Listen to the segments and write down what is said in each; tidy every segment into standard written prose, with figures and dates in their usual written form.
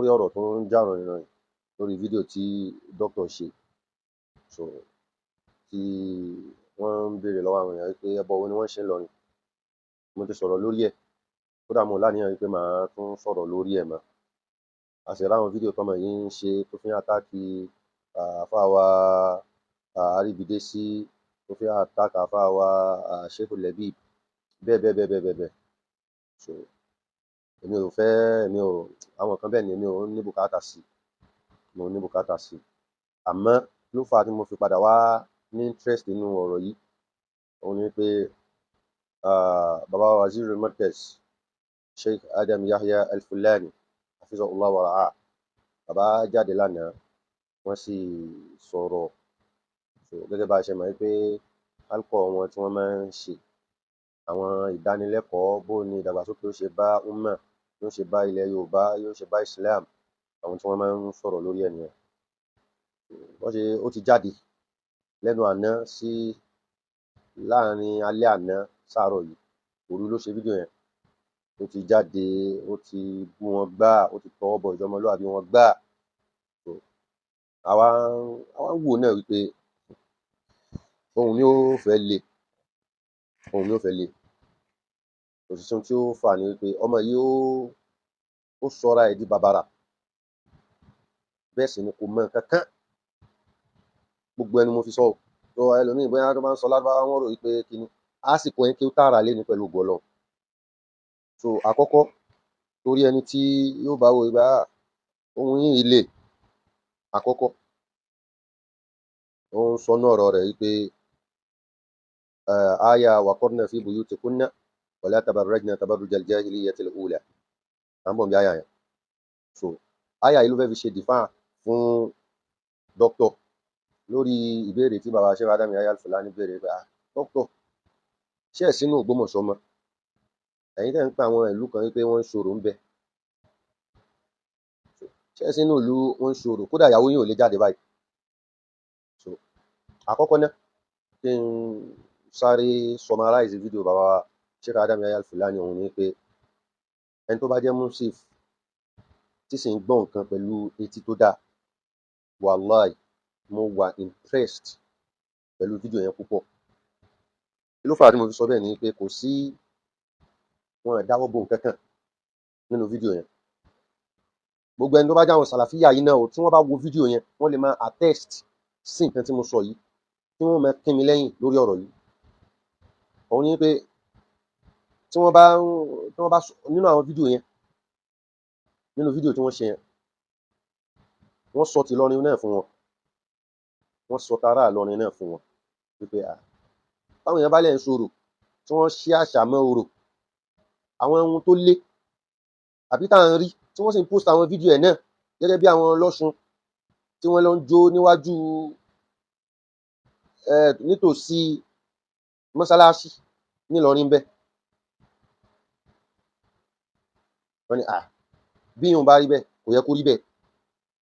lórí ọ̀rọ̀ tó ń jà ròyìnròyìn lórí fídíò tí dókítà ṣe. So tí wọ́n ń béèrè lọ́wọ́ àwọn èèyàn pé ẹbọ wo ni wọ́n ṣe ń lọrin. Mo ti sọ̀rọ̀ lórí ẹ̀, kódà mo láníyàn pé màá tún sọ̀rọ̀ lórí ẹ̀ mọ́. A sì ráwọn fídíò tọ́mọ yìí ń ṣe tó fi ń àtáàkì àfáà wa Arìbìdésí, tó fi ń àtáàkì àfáà wa Sheikh Lebib, bẹ́ẹ̀. So àwọn kan bẹ́ẹ̀ ni èmi ò ní bùkátà sí. Mo ní bùkátà sí. Àmọ́ ló fà á tí mo fi padà wá ní interest nínú ọ̀rọ̀ yìí. Òun ni pé bàbá wa Wazirul Markaz Sheikh Adam Yahya Al-Fulani hafizahullah wa ra'ah, bàbá jáde lánàá wọ́n sì sọ̀rọ̀. So gẹ́gẹ́ bá a ṣe mọ̀ pé halqa wọn tí wọ́n máa ń ṣe àwọn ìdánilẹ́kọ̀ọ́ bó ni ìdàgbàsókè ó ṣe bá ummah, yóò ṣe bá ilẹ̀ Yorùbá, yóò ṣe bá Islam, àwọn tí wọ́n máa ń sọ̀rọ̀ lórí ẹ̀ nìyẹn. Ó ti jáde lẹ́nu àná sí láàrin alẹ́ àná sáàárọ̀ yìí, òru ló ṣe fídíò yẹn. Ó ti jáde, ó ti bú wọn gbáà, ó ti tọwọ́ bọ ìjọmọlúàbí wọn gbáà. So àwa ń wò náà wípé ohun ni ó fẹ́ le. Òṣìṣẹ́ tí ó fà ní wípé ọmọ yìí ó sọra ẹ̀ di bàbàrà, bẹ́ẹ̀ sì ni kò mọ nǹkan kan. Gbogbo ẹnu mo fi sọ. So ẹlòmíì bóyá tó bá ń sọ lárúbáwá wọn rò wípé kíni àsìkò yẹn kí ó tààrà lé ní pẹ̀lú ògo Ọlọ́run. So àkọ́kọ́ torí ẹni tí yóò bá wò ìgbà ohun yìí le, àkọ́kọ́ ó ń sọ náà ọ̀rọ̀ rẹ̀ wípé aya waqarna fi buyutikunna wala tabarrajna tabarrujal jahiliyyatil ula. Àbọ̀ bí aya yẹn. So aya yìí ló fẹ́ fi ṣe dìfáà fún dókítà lórí ìbéèrè tí bàbá Sheikh Adam Yahya Al-Fulani béèrè pé dókítà ṣé ẹ̀ sínú Ògbómọ̀ṣọ́ mọ́? Ẹ̀yin tẹ́ ń pa àwọn ìlú kan wípé wọ́n ń ṣòro ń bẹ. Ṣé ẹ̀ sínú ìlú wọ́n ń ṣòro? Kódà ìyàwó yín ò lè jáde báyìí. So àkọ́kọ́ náà kí n sáré summarize fídíò bàbá Sheikh Adam Yahya Al-Fulani òun ni pé ẹni tó bá jẹ́ Musif tí sì ń gbọ́ nǹkan pẹ̀lú etí tó dáa, wàláì mo wà impressed pẹ̀lú fídíò yẹn púpọ̀. Kí ló fà á tí mo fi sọ bẹ́ẹ̀ ni pé kò sí wọn dáwọ́ bo nǹkan kan nínú fídíò yẹn. Gbogbo ẹni tó bá jẹ́ àwọn sàlàfíà yìí náà tí wọ́n bá wo fídíò yẹn wọ́n lè máa attest sí nǹkan tí mo sọ yìí, tí wọ́n máa kín mi lẹ́yìn lórí ọ̀rọ̀ yìí. Òun ni pé tí wọ́n bá nínú àwọn fídíò yẹn, nínú fídíò tí wọ́n ṣe yẹn, wọ́n sọ ti Ìlọrin náà fún wọn, wọ́n sọ tara Ìlọrin náà fún wọn wípé báwọn èèyàn bá lẹ̀ ń sọ̀rọ̀ tí wọ́n ṣí àṣà mọ́ orò, àwọn ohun tó lé àbí tá à ń rí tí wọ́n sì ń post àwọn fídíò ẹ̀ náà gẹ́gẹ́ bí àwọn Ọlọ́ṣun tí wọ́n lọ ń jó níwájú nítòsí mọ́sálásí nílọrin bẹ́ẹ̀. Wọ́n ní bí yóò bá rí bẹ́ẹ̀ kò yẹ kó rí bẹ́ẹ̀.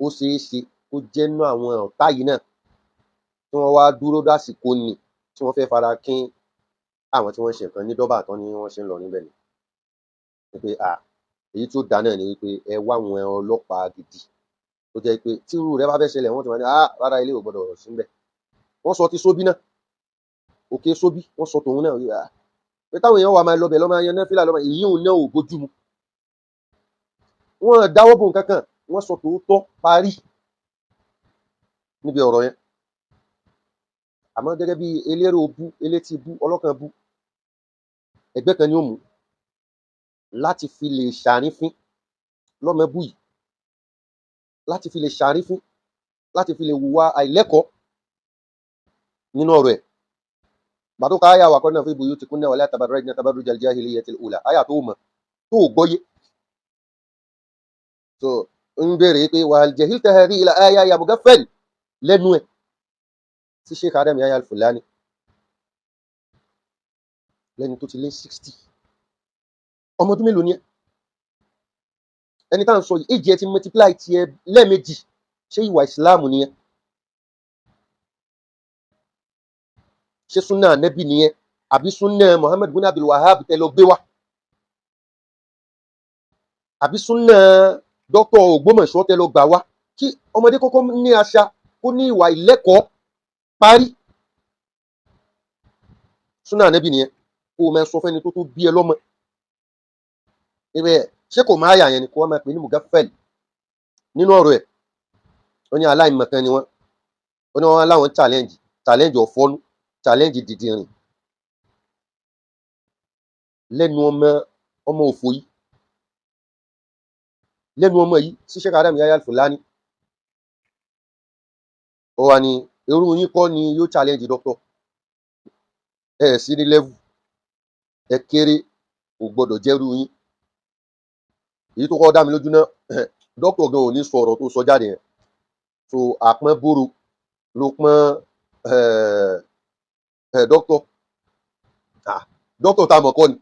Ó ṣeé ṣe kó jẹ́ nínú àwọn ọ̀tá yìí náà tí wọ́n wá dúró dásìkò ni tí wọ́n fẹ́ fara kín àwọn tí wọ́n ṣe nǹkan ní dọ́bà tán ni wọ́n ṣe ń lọ níbẹ̀ ni. Wípé èyí tó dá náà ni wípé ẹ wá àwọn ọlọ́pàá gidi tó jẹ́ pé tí irú rẹ̀ bá fẹ́ ṣẹlẹ̀ wọ́n ti máa ní rárá ilé ò gbọdọ̀ sí níbẹ̀. Wọ́n sọ ti Sóbí náà, òkè Sóbí wọ́n sọ tòun náà pé táwọn èèyàn wà máa lọbẹ̀ lọ́mọ ayẹyẹ náà fílà lọ́mọ ìyíhùn náà ò bójú mu. Wọ́n dáwọ́ bò nǹkan kan, wọ́n sọ tòótọ́ parí níbi ọ̀rọ̀ yẹn. Àmọ́ gẹ́gẹ́ bí elérò bú, elétí bú, ọlọ́kàn bú, ẹgbẹ́ kan ni ó mú láti fi lè ṣàrífín lọ́mọ bú yìí, láti fi lè ṣàrífín, láti fi lè hùwà àìlẹ́kọ̀ọ́ nínú ọ̀rọ̀ ẹ̀. Bàtó ká àyà waqarna fi buyutikunna wala tabarrajna tabarrujal jahiliyyatil ula, àyà tó mọ̀ tó gbọ́yé. So ń béèrè pé wahal jahilta hadhihi al-aya ya mughaffal lẹ́nu ẹ̀ sí Sheikh Adam Yahya Al-Fulani lẹ́ni tó ti lé 60. Ọmọ ọdún mélòó ni ẹ́? Ẹni tá à ń sọ yìí èjì ẹ ti multiply ti ẹ lẹ́ẹ̀mejì. Ṣé ìwà ìsìláàmù ni ẹ́? ṣé súnà nẹ́bì nìyẹn àbí súnà Muhammad bin Abdul Wahab tẹ́ lọ gbé wá àbí súnà dókítà Ògbómọ̀ṣọ́ tẹ lọ gbà wá, kí ọmọdé kọ́kọ́ ní àṣà, kó ní ìwà ìlẹ́kọ̀ọ́ parí. Súnà Ànábì nìyẹn, kó o máa sọ fẹ́ni tó bí ẹ lọ́mọ. Ṣé kò máa yà yẹn ni kó wọ́n máa pè ní mugafẹ́lì nínú ọ̀rọ̀ ẹ̀. Ó ní aláìmọ̀kan ni wọ́n. Ó ní wọ́n láwọn challenge ọ̀fọ́nú, challenge dìdìrìn lẹ́nu ọmọ òfò yìí, lẹ́nu ọmọ yìí sí Sheikh Adam Yahya Al-Fulani. Ó wà ní irú yín kọ́ ni yóò challenge doctor, ẹ sí ní level, ẹ kéré, kò gbọdọ̀ jẹ́rú yín. Èyí tó kọ́ dá mi lójú náà, doctor gan ò ní sọ̀rọ̀ tó sọ jáde yẹn. So àpọ́n bóró ló pọ́n doctor. Doctor tá a mọ̀ kọ́ ni.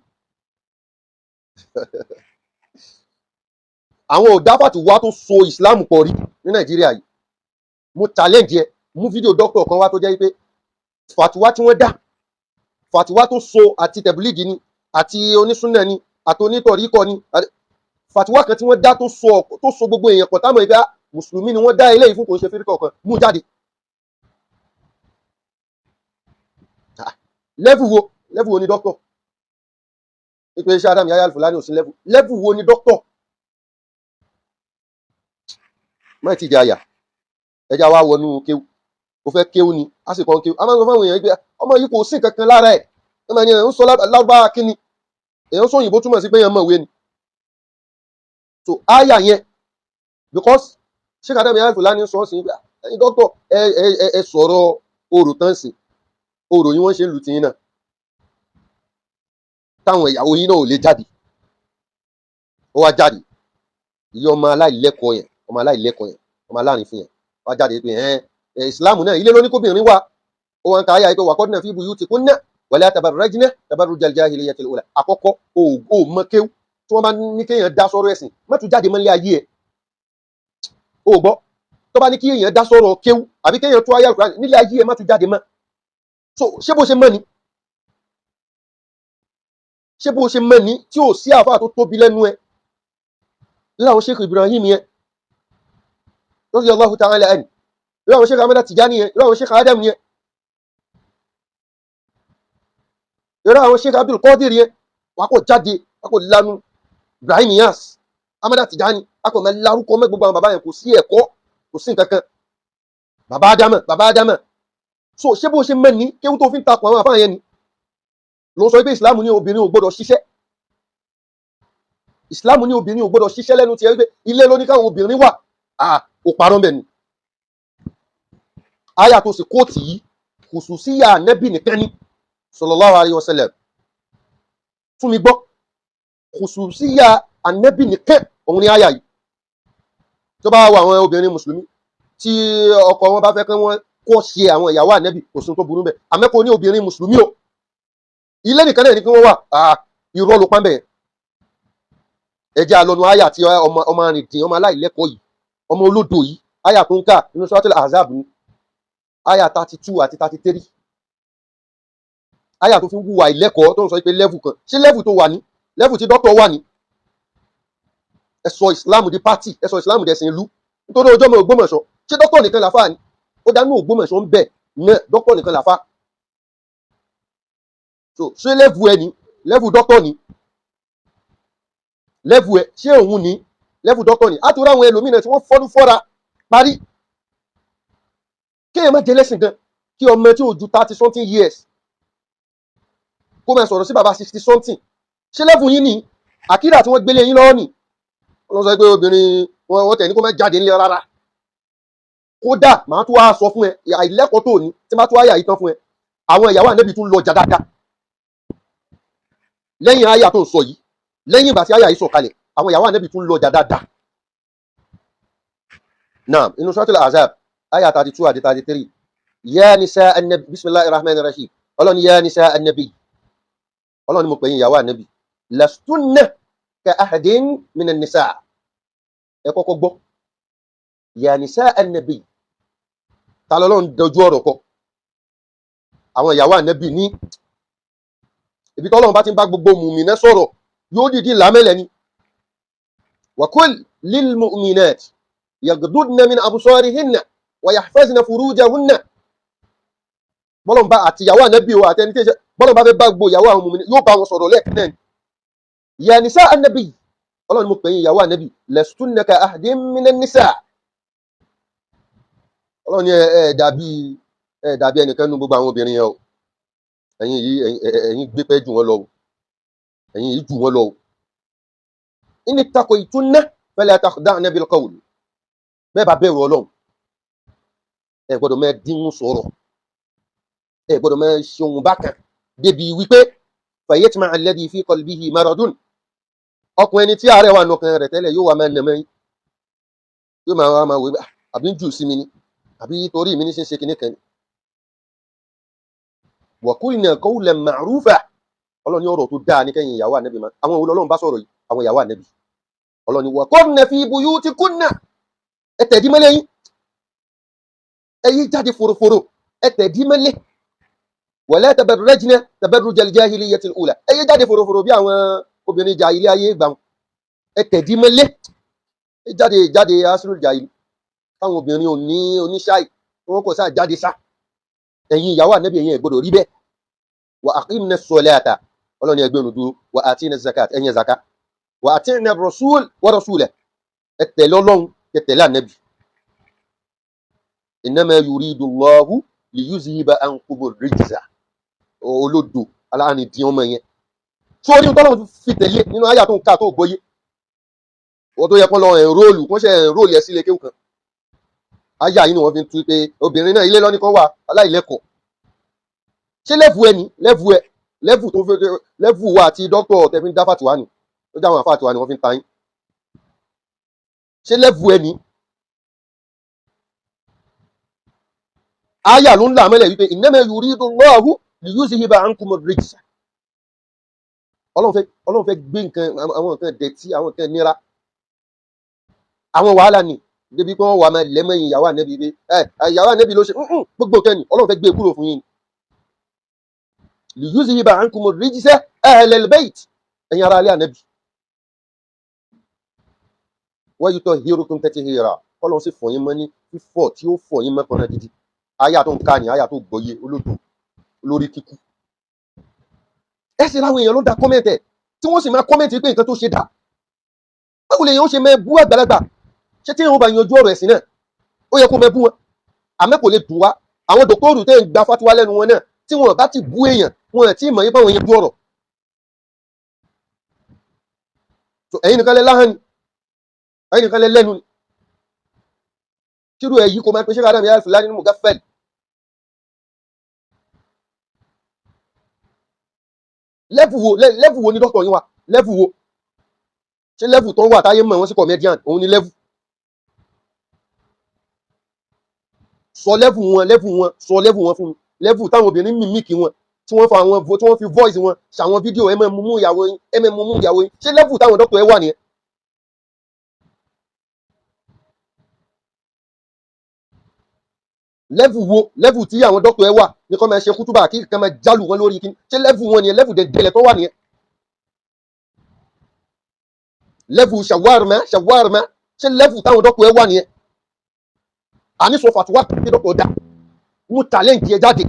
Àwọn òdáfàtì wá tó so Islam pọ̀ rí ní Nàìjíríà yìí. Mo challenge ẹ, mú fídíò doctor kan wá tó jẹ́ pé fàtiwá tí wọ́n dá, fàtiwá tó so àti tẹ̀bílíìgì ni, àti onísúnnà ni, àti onítọ̀ríkọ ni, fàtiwá kan tí wọ́n dá tó so gbogbo èèyàn pọ̀ táwọn ìgbà mùsùlùmí ni wọ́n dá eléyìí fún, kò ń ṣe fíríkọ̀ kan, mú jáde. Level wo ni doctor? Ìpè Sheikh Adam Yahya Al-Fulani ò sí level wo ni doctor? Má ti di àyà, ẹja wá wọnú kéwú, ó fẹ́ kéwú ni, a sì kọ́ kéwú. A máa ń sọ fáwọn èèyàn pé ọmọ yìí kò sí kankan lára ẹ̀, ọmọ yẹn ń sọ lárúbáwá kíni, èèyàn sọ òyìnbó túmọ̀ sí pé èèyàn mọ̀ ìwé ni. So àyà yẹn, because Sheikh Adam Yahya Al-Fulani sọ sí pé ẹ̀yin doctor ẹ sọ̀rọ̀ orò tán sí, orò yìí wọ́n ṣe ń lù tìyín náà, táwọn ìyàwó yín náà ò lè jáde. Ó wá jáde, ìyá ọmọ aláìlẹ́kọ̀ọ́ yẹn, ọmọ aláàrin fún yẹn, wá jáde pé ìsìláàmù náà ilé lóní kóbìnrin wà. Ó wá ń ka ayé àyíkọ́ waqarna fi buyutikunna wala tabarrajna tabarrujal jahiliyyatil ula. Àkọ́kọ́ o mọ kéwú, tí wọ́n bá ní kéèyàn dá sọ́rọ̀ ẹ̀sìn, má tún jáde mọ́lé ayé ẹ̀. O gbọ́, tó bá ní kí èèyàn dá sọ́rọ̀ kéwú àbí kéèyàn tó ayé Al-Qur'an nílé ayé ẹ̀, má tún jáde mọ́. So ṣé bó ṣe mọ́ ni? Ṣé bó ṣe mọ́ ni tí ò sí àfáà tó tóbi lẹ́nu ẹ̀? Láwọn Sheikh Ibrahim yẹn radiyallahu ta'ala anhu, láwọn Sheikh Ahmad Tijani yẹn, láwọn Sheikh Adam yẹn, láwọn Sheikh Abdul Qadir yẹn, wà kò jáde, wà kò lanu. Ibrahim Yas, Ahmad Tijani, wà kò máa lárúkọ mẹ́ gbogbo àwọn bàbá yẹn, kò sí ẹ̀kọ́, kò sí nǹkan kan. Bàbá Adama. So ṣé bó ṣe mọ́ ni kéwú tó fi ń takò àwọn àfáà yẹn ni? Ló ń sọ pé Islam ní obìnrin ò gbọdọ̀ ṣiṣẹ́. Islam ní obìnrin ò gbọdọ̀ ṣiṣẹ́ lẹ́nu tiẹ̀ wípé ilé ló ní káwọn obìnrin wà. Ó parọ́ bẹ́ẹ̀ ni. Àyà tó sì kóòtù yìí, khususiyya Ànábì nìkan ni sallallahu alayhi wa sallam. Fún mi gbọ́, khususiyya Ànábì nìkan òun ni àyà yìí. Tó bá wà àwọn obìnrin mùsùlùmí tí ọkọ wọn bá fẹ́ kí wọ́n kọ́ ṣe àwọn ìyàwó Ànábì, kò sí tó burú bẹ́ẹ̀. Àmẹ́kọ̀ọ́ ní obìnrin mùsùlùmí o, ilé nìkan náà ni kí wọ́n wà. Irọ́ ló pàmbẹ̀. Ẹjẹ́ alọ́nu àyà tí ọmọ arìndìn, ọmọ aláìlẹ́kọ̀ọ́ yìí, ọmọ olódo yìí, àyà tó ń kà nínú Suratul Ahzab ní àyà 32 àti 33. Àyà tó fi ń wùwà ìlẹ́kọ̀ọ́ tó ń sọ pé level kan. Ṣé level tó wà ní? Level tí dókítà wà ní? Ẹ sọ Islam di party, ẹ sọ Islam dẹ̀sìn ìlú. Nítorí ọjọ́ mọ Ògbómọ̀ṣọ́. Ṣé dókítà nìkan làfà ni? Ó dánú Ògbómọ̀ṣọ́ ń bẹ̀ náà, dókítà nìkan làfà. So ṣé level ẹ ní? Level dókítà ní? Level ẹ ṣé òun ní? Level dókítà ní? Àtúrà àwọn ẹlòmíràn tí wọ́n fọ́dún fọ́ra parí. Kéèyàn má jẹ lẹ́sìn gan, kí ọmọ tí ó ju 30 something years kó máa sọ̀rọ̀ sí bàbá 60 something. Ṣé level yín ní? Àkídà tí wọ́n gbélé yín lọ́wọ́ nì. Wọ́n sọ pé obìnrin wọ́n tẹ̀ ní kó má jáde nílé rárá. Kódà màá tún wá sọ fún ẹ, àìlẹ́kọ̀ọ́ tó ní, tí máa tún àyà yìí tán fún ẹ. Àwọn ìyàwó Ànábì tún lọ jà dáadáa. Lẹ́yìn àyà tó ń sọ yìí, lẹ́yìn ìgbà tí àyà yìí sọ̀kalẹ̀, àwọn ìyàwó Ànábì tún lọ jà dáadáa. Naam, inú Suratul Ahzab, àyà 32 àti 33. Ya nisa an-nabi, bismillahir rahmanir rahim. Ọlọ́run ya nisa an-nabi. Ọlọ́run ni mo pè yín ìyàwó Ànábì. Lastunna ka ahadin minan nisa. Ẹ kọ́kọ́ gbọ́. Ya nisa an-nabi. Ta lọ́lọ́run dojú ọ̀rọ̀ kọ. Àwọn ìyàwó Ànábì ní ibi tọ́lọ́run bá ti ń bá gbogbo mùmínà sọ̀rọ̀, yóò dìdí lámẹ́lẹ̀ ni. Wa kul للمؤمنات يغضضن من أبصارهن ويحفظن فروجهن bọ́lọ̀n bá àti ìyàwó ànábì o àti ẹni tí bọ́lọ̀n bá fẹ́ bá gbogbo ìyàwó àwọn mùmínì yóò bá wọn sọ̀rọ̀ lẹ́ẹ̀kan náà ya nisa ànábì ọlọ́run mo pè yín ìyàwó ànábì lastunna ka ahadin minan nisa ọlọ́run ẹ dàbí ẹnìkan nínú gbogbo àwọn obìnrin yẹn o ẹ̀yin gbé pẹ́ jù wọ́n lọ o ẹ̀yin yìí jù wọ́n lọ o in ittaqaytunna fala takhda'na bil qawl bẹ́ẹ̀ bá bẹ̀rù ọlọ́run ẹ gbọ́dọ̀ máa dínwó sọ̀rọ̀ ẹ gbọ́dọ̀ máa ṣe ohun bákan débi wípé fayatma alladhi fi qalbihi maradun ọkùnrin ẹni tí àárẹ̀ wà nọkàn rẹ̀ tẹ́lẹ̀ yóò wá máa nà mẹ́yìn yóò máa wé àbí ń jù sí mi ni àbí torí mi ní ṣe ń ṣe kinní kan ni. wa qulna qawlan ma'rufa ọlọ́run ní ọ̀rọ̀ tó dáa ní kẹ́yìn ìyàwó ànẹ́bí máa àwọn òun ọlọ́run bá sọ̀rọ̀ yìí àwọn ìyàwó ànẹ́bí ọlọ́run ní wa qurna fi buyutikunna ẹ tẹ̀dí mọ́lẹ̀ yín ẹ yí jáde foroforo ẹ tẹ̀dí mọ́lẹ̀ wala tabarrajna tabarrujal jahiliyyatil ula ẹ yí jáde foroforo bí àwọn obìnrin jàhílì ayé gbà wọn ẹ tẹ̀dí mọ́lẹ̀ ẹ jáde asrul jahili káwọn obìnrin oníṣáì wọn kò sáà jáde sá ẹ̀yin ìyàwó ànẹ́bí ẹ̀yin ẹ gbọ́dọ̀ rí bẹ́ẹ̀ wa aqimna ssolata ọlọ́ni ẹgbẹ́ ònùdú wa atina zakat ẹ̀yin zaka wa atina rasul wa rasulahu ẹ tẹ̀lé ọlọ́run ẹ tẹ̀lé ànẹ́bí innama yuridu Allahu liyuzhiba ankumur rijza olódò aláàrin dín ọmọ yẹn sórí tọ́lọ́run fi tẹ̀lé nínú àyà tó ń ká tó gbóyé wọ́n tó yẹ kán lọ ẹ̀róòlù kán ṣe ẹ̀róòlù ẹ̀ sílé kéwù kan àyà yìí ni wọ́n fi ń tú pé obìnrin náà ilé lọ́ní kan wà aláìlẹ́kọ̀ọ́ ṣé lẹ́fù tó fẹ́ lẹ́fù wa àti dókítà tẹ̀fín dá fàtìwá ni ó dáwọn àfàtìwá ni wọ́n fi ń ta yín ṣé lẹ́fù ẹni àyà ló ń là mẹ́lẹ̀ wípé innama yuridu Allahu liyuzhiba ankumur rijsa ọlọ́run fẹ́ gbé nǹkan àwọn nǹkan dẹ̀tí àwọn nǹkan nira àwọn wàhálà ni débi pé wọ́n wà máa lẹ́mọ̀yìn ìyàwó ànẹ́bí pé ìyàwó ànẹ́bí ló ṣe gbogbo kẹ́ni ọlọ́run fẹ́ gbé kúrò fún yín liyuzhiba ankumur rijsa ahlal bayt ẹ̀yin ará ilé ànẹ́bí wa yutahhirukum tatheera ọlọ́run sì fọ̀ yín mọ́ ní fífọ̀ tí ó fọ̀ yín mọ́ kan gidi àyà tó ń ká ní àyà tó gbọ́yé olódò olórí kíkú ẹ sì láwọn èèyàn ló dá kọ́mẹ́ǹtì ẹ̀ tí wọ́n sì máa kọ́mẹ́ǹtì pé nǹkan tó ṣe dà báwo lè yẹn ó ṣe máa bú àgbàlagbà ṣé tí wọ́n bá yanjú ọ̀rọ̀ ẹ̀sìn náà ó yẹ kó máa bú wọn àmọ́ kò lè dùn wá àwọn dòktóòrù tẹ́ ń gba fatiwa lẹ́nu wọn náà tí wọn bá ti bú èèyàn wọn àti ìmọ̀ yín báwọn yanjú ọ̀rọ̀ ẹ̀yin nìkan lẹ láhàn ni ẹ̀yin nìkan lẹ lẹ́nu ni kírú ẹ̀ yìí kó máa pe Sheikh Adam Yahya Al-Fulani nínú Mugaffal lẹ́fù wo ni dókítà yín wà lẹ́fù wo ṣé lẹ́fù tó ń wà táyé mọ̀ wọ́n sí comedian òun ni lẹ́fù sọ lẹ́fù wọn sọ lẹ́fù wọn fún mi lẹ́fù táwọn obìnrin mímíkì wọn tí wọ́n fa àwọn tí wọ́n fi voice wọn ṣàwọn fídíò ẹ máa mú ìyàwó yín ṣé lẹ́fù táwọn dókítà ẹ wà nìyẹn. lẹ́fù tí àwọn dókítà ẹ wà ní kọ́ máa ṣe kútúbà kí kan máa jálù wọn lórí kí ṣé lẹ́fù wọn nìyẹn lẹ́fù dẹ̀dẹ̀lẹ̀ tó wà nìyẹn. lẹ́fù ṣàwárìmá ṣé lẹ́fù táwọn dókítà ẹ wà nìyẹn. àní sọ fàtúwà tí dókítà dá mú tàlẹ́ǹtì ẹ jáde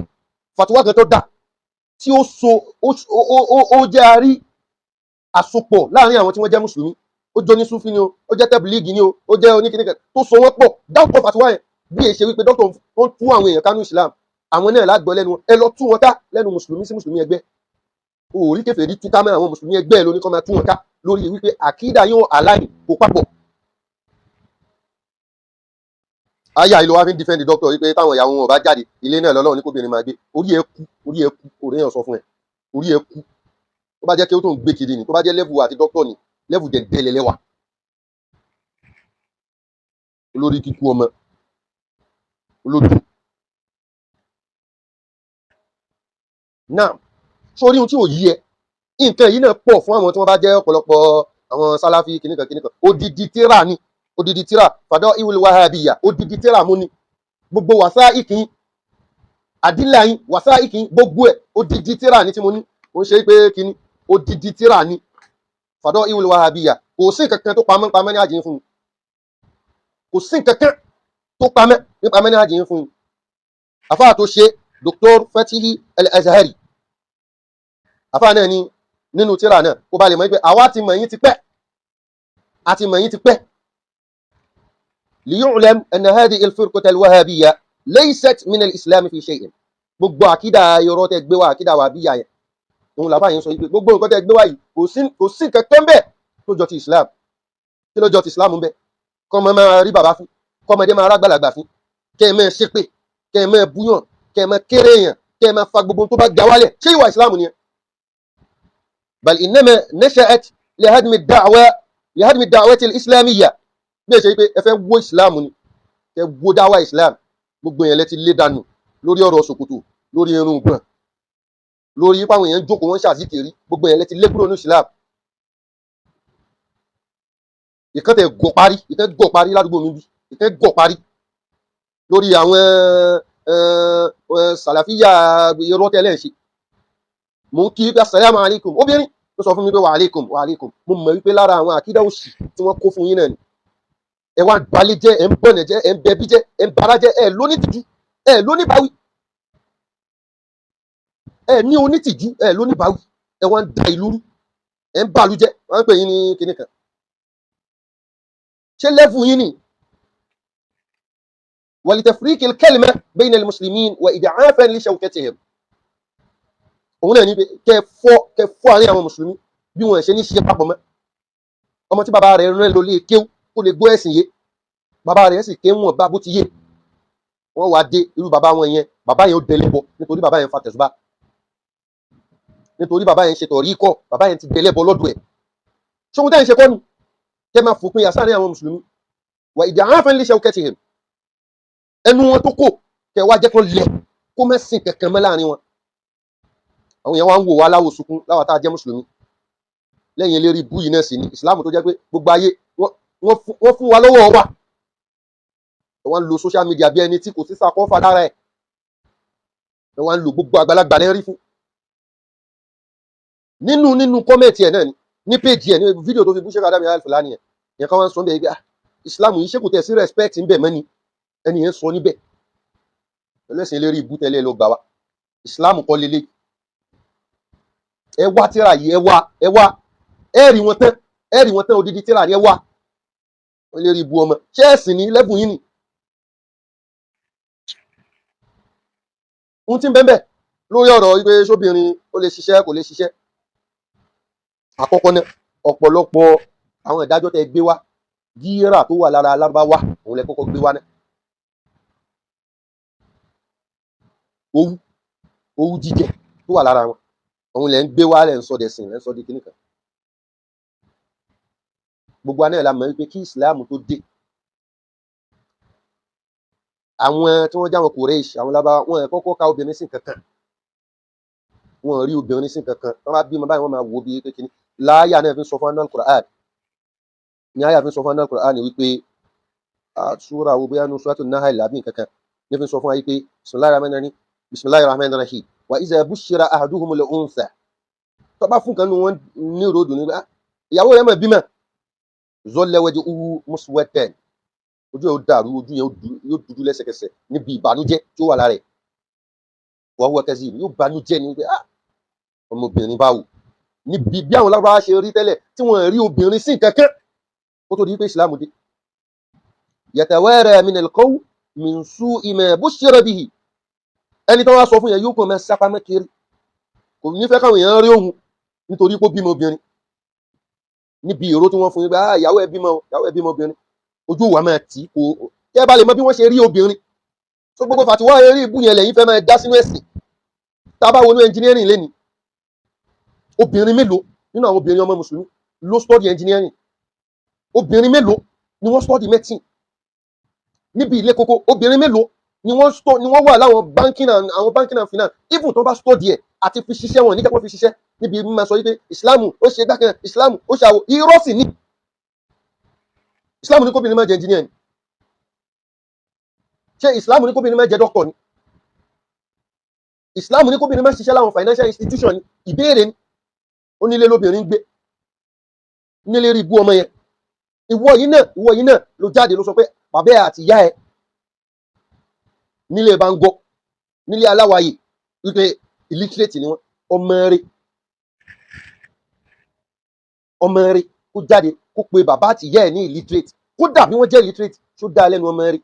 fàtúwà kan tó dá tí ó so ó jẹ́ àrí àsopọ̀ láàrin àwọn tí wọ́n jẹ́ mùsùlùmí ó jẹ́ onísúfí ni ó jẹ́ tẹ́bìlíìgì ni ó jẹ́ oníkìníkà tó so wọ́n pọ̀ dáwọ́ fàtúwà yẹn bí èṣe wípé dókítà ó ń tú àwọn èèyàn kánú Islam àwọn náà lágbọ́ lẹ́nu ẹ lọ tú wọn ká lẹ́nu mùsùlùmí sí mùsùlùmí ẹgbẹ́ òórí kèfèrí tú ká mọ́ àwọn mùsùlùmí ẹgbẹ́ lóní kọ́ máa tú wọn ká lórí wípé àkídà yóò align kó papọ̀. àyà ìlú wa fi ń defend dókítà wípé táwọn ìyàwó wọn bá jáde ilé náà lọ́lọ́run ní kóbìnrin máa gbé orí ẹ kú òrí èèyàn sọ fún ẹ orí ẹ kú tó bá jẹ́ kí ó tó ń gbé kiri ni tó bá jẹ́ level àti dókítà ni level dẹ̀dẹ̀lẹ̀ lẹ́wà olórí kíkú ọmọ olódù. náà sórí ohun tí ò yí ẹ nǹkan yìí náà pọ̀ fún àwọn tí wọ́n bá jẹ́ ọ̀pọ̀lọpọ̀ àwọn sálàfí kìnnìkan odidi tíra ni odidi tíra fàdọ́ ìwìlì wàhábíyà odidi tíra mú ni gbogbo wàsá ìkín àdílà yín wàsá ìkín gbogbo ẹ̀ odidi tíra ni tí mo ní ó ń ṣe pé kíní odidi tíra ni fàdọ́ ìwìlì wàhábíyà kò sí kankan tó pamọ́ ní àjíǹ fún mi kò sí nǹkan kan tó pamẹ́ nípa manhaj yín fún yín. àfáà tó ṣe Dr. Fatihi Al-Azhari, àfáà náà ní nínú tírà náà kó bá lè mọ̀ pé àwa ti mọ̀ yín ti pẹ́, àti mọ̀ yín ti pẹ́. liyu'lam anna hadhihi al-firqata al-wahabiyya laysat min al-islam fi shay'in. gbogbo àkídà irọ́ tẹ́ gbé wá, àkídà wàhábíyà yẹn, òun làbá yẹn sọ yìí pé gbogbo nǹkan tẹ́ gbé wá yìí kò sí nǹkan kan bẹ́ẹ̀ tó jọ ti islam. kí ló jọ ti islam ń bẹ? kọ́mọ máa rí bàbá fún, kọ́mọdé máa rágbàlagbà fún, kẹ́ ẹ máa ṣépè, kẹ́ ẹ máa búyàn, kẹ́ ẹ máa kéré èèyàn, kẹ́ ẹ máa fa gbogbo tó bá ga wálẹ̀. ṣé ìwà islam nìyẹn? bal innama nasha'at lihadmi ad-da'wati al-islamiyya. bí ẹ ṣe pé ẹ fẹ́ wó islam ni, ẹ wó dáwà islam. gbogbo yẹn lẹ ti lé dànù lórí ọ̀rọ̀ ṣòkòtò, lórí irun gbọ̀n, lórí ipá àwọn èèyàn jókòó wọn ṣàzíkiri. gbogbo yẹn lẹ ti lé kúrò ní islam. ìkan tẹ gọ̀ parí ládùúgbò mi bí, ìkan gọ̀ parí lórí àwọn sàlàfíyà irọ́ tẹ́lẹ̀ ṣe. mo ń kí pé assalamu alaikum, obìnrin ló sọ fún mi pé wa alaikum. mo mọ̀ wípé lára àwọn àkídà òṣì tí wọ́n kó fún yín náà ni. ẹ wá balẹ̀ jẹ́, ẹ ń bọ̀nẹ̀ jẹ́, ẹ ń bẹbí jẹ́, ẹ ń bara jẹ́, ẹ lónítìjú, ẹ lóníbáwí, ẹ ní onítìjú, ẹ lóníbáwí, ẹ wá ń da ìlú rú, ẹ ń bàlú jẹ́. wọ́n ń pè yín ní kinní kan. ṣé lẹ́fù yín ni? ولتفريق الكلمة بين المسلمين وإضعافا لشوكتهم. òun náà ní pé kẹ́ fọ́ àárín àwọn mùsùlùmí bí wọ́n ṣe ní ṣe papọ̀ mọ́. ọmọ tí bàbá rẹ̀ rán lọ lé kéwú kó lè gbọ́ ẹ̀sìn yé, bàbá rẹ̀ sì ké wọn bá bó ti yé. wọ́n wá dé irú bàbá wọn yẹn, bàbá yẹn ó dẹlẹ́bọ nítorí bàbá yẹn fa tẹ̀sùbá, nítorí bàbá yẹn ṣe tọ̀rí kọ́, bàbá yẹn ti dẹlẹ́bọ lọ́dọ̀ ẹ̀. ṣóhun tẹ́ ń ṣe kọ́ ni kẹ́ máa fòpin yà sáàrin àwọn mùsùlùmí. وإضعافا لشوكتهم. ẹnu wọn tó kò kẹ wá jẹ́ kó lẹ̀ kó mẹ́sìn kankan mọ́ láàrin wọn. àwọn èèyàn wá ń wò wá láwò sunkún láwa tá a jẹ́ mùsùlùmí. lẹ́yìn eléré ibú yìí náà sì ni ìsìláàmù tó jẹ́ pé gbogbo ayé wọ́n fún wa lọ́wọ́ wa. wọ́n ń lo social media bí ẹni tí kò sí sàkọ́fà lára ẹ̀. wọ́n ń lo gbogbo àgbàlagbà lẹ́rí fún. nínú kọ́mẹ̀tì ẹ̀ náà ni, ní péjì ẹ̀ ní fídíò tó fi bú Sheikh Adam Yahya Al-Fulani yẹn, yẹn kan wá ń sọ bẹ́ẹ̀ pé ìsìláàmù yìí ṣé kò tẹ̀ sí respect ń bẹ̀ mọ́ ni. ẹni yẹn sọ níbẹ̀ ẹlẹ́sìn lérí ibú tẹ́lẹ̀ ló gbà wá. ìsìláàmù kọ́ lélẹ̀. ẹ wá tíra yìí, ẹ wá ẹ rí wọn tán odidi tíra ni ẹ wá. wọ́n lérí ibú ọmọ ṣé ẹ̀sìn ní lẹ́bùn yín ni. ohun tí ń bẹ́ẹ̀ lórí ọ̀rọ̀ wípé sóbìnrin ó lè ṣiṣẹ́ kò lè ṣiṣẹ́. àkọ́kọ́ náà ọ̀pọ̀lọpọ̀ àwọn ìdájọ́ tẹ́ gbé wá, gíírà tó wà lára Lárúbáwá òun lẹ kọ́kọ́ gbé wá náà. owú jíjẹ tó wà lára wọn òun lẹ ń gbé wá, lẹ ń sọ dẹ̀sìn, lẹ ń sọ di kíní kan. gbogbo àná la mọ̀ wípé kí ìsìláàmù tó dé, àwọn tí wọ́n jáwọn Kùrẹ́ṣì, àwọn Lárúbáwá, wọn ẹ̀ kọ́kọ́ ka obìnrin sí kankan. wọn rí obìnrin sí kankan. wọ́n bá bímọ báyìí wọ́n máa wo bí kékeré. láyà náà fi sọ fún anal Qur'an, ní àyà fi sọ fún anal Qur'an wípé súra wo bóyá nu Suratul Nahl àbí nǹkankan ní fi sọ fún wa wípé bismillahir rahmanir rahim wa iza bushira ahaduhumul untha. tó bá fún kan nu wọn ní ròdù ní ìyàwó rẹ̀ máa bímọ, zalla wajhuhu muswaddan, ojú yóò dàrú, ojú yóò dúdú lẹ́sẹ̀kẹsẹ̀ níbi ìbànújẹ́ tí ó wà lára ẹ̀. wa huwa kazim, yóò bànújẹ́ ní wípé ọmọbìnrin báwo. níbi bí àwọn Lárúbáwá ṣe rí tẹ́lẹ̀ tí wọ́n rí obìnrin sí kankan kó tó di pé ìsìlámù dé. yatawara minal qawmi min su'i ma bushira bihi. ẹni tó wá sọ fún yẹn yóò kàn máa sápamọ́ kiri, kò ní fẹ́ káwọn èèyàn rí òun nítorí pé ó bímọ obìnrin. níbi ìró tí wọ́n fún yín pé ìyàwó ẹ bímọ obìnrin, ojú wa máa tì í kó kẹ́ ẹ bá lè mọ bí wọ́n ṣe rí obìnrin. tó gbogbo fàtiwá eré ìbú yẹn lẹ́yìn fẹ́ máa dá sínú ẹ̀sìn. tá a bá wọnú engineering lẹ́ni, obìnrin mélòó nínú àwọn obìnrin ọmọ mùsùlùmí ló study engineering? obìnrin mélòó ni wọ́n study medicine? níbi ilé kókó obìnrin mélòó ni wọ́n wà láwọn banking and finance? even tó bá study ẹ̀ àti fi ṣiṣẹ́ wọn níjẹ́ kó fi ṣiṣẹ́. níbi mímọ sọ wípé ìsìláàmù ó ṣe gbákan, ìsìláàmù ó ṣàwò, irọ́ sì ní. ìsìláàmù ní kóbìnrin máa jẹ engineer ni? ṣé ìsìláàmù ní kóbìnrin máa jẹ doctor ni? ìsìláàmù ní kóbìnrin máa ṣiṣẹ́ láwọn financial institution ni? ìbéèrè ni. ó nílé lóbìnrin gbé, nílé rí ibú ọmọ yẹn. ìwọ yìí náà ló jáde ló sọ pé bàbá ẹ̀ àti ìyá ẹ̀ nílé bá ń gbọ́ nílé aláwàyè wípé illiterate ni wọ́n, ọmọ rẹ̀ kó jáde kó pe bàbá àti ìyá ẹ̀ ní illiterate, kódà bí wọ́n jẹ́ illiterate tó dá lẹ́nu ọmọ rẹ̀.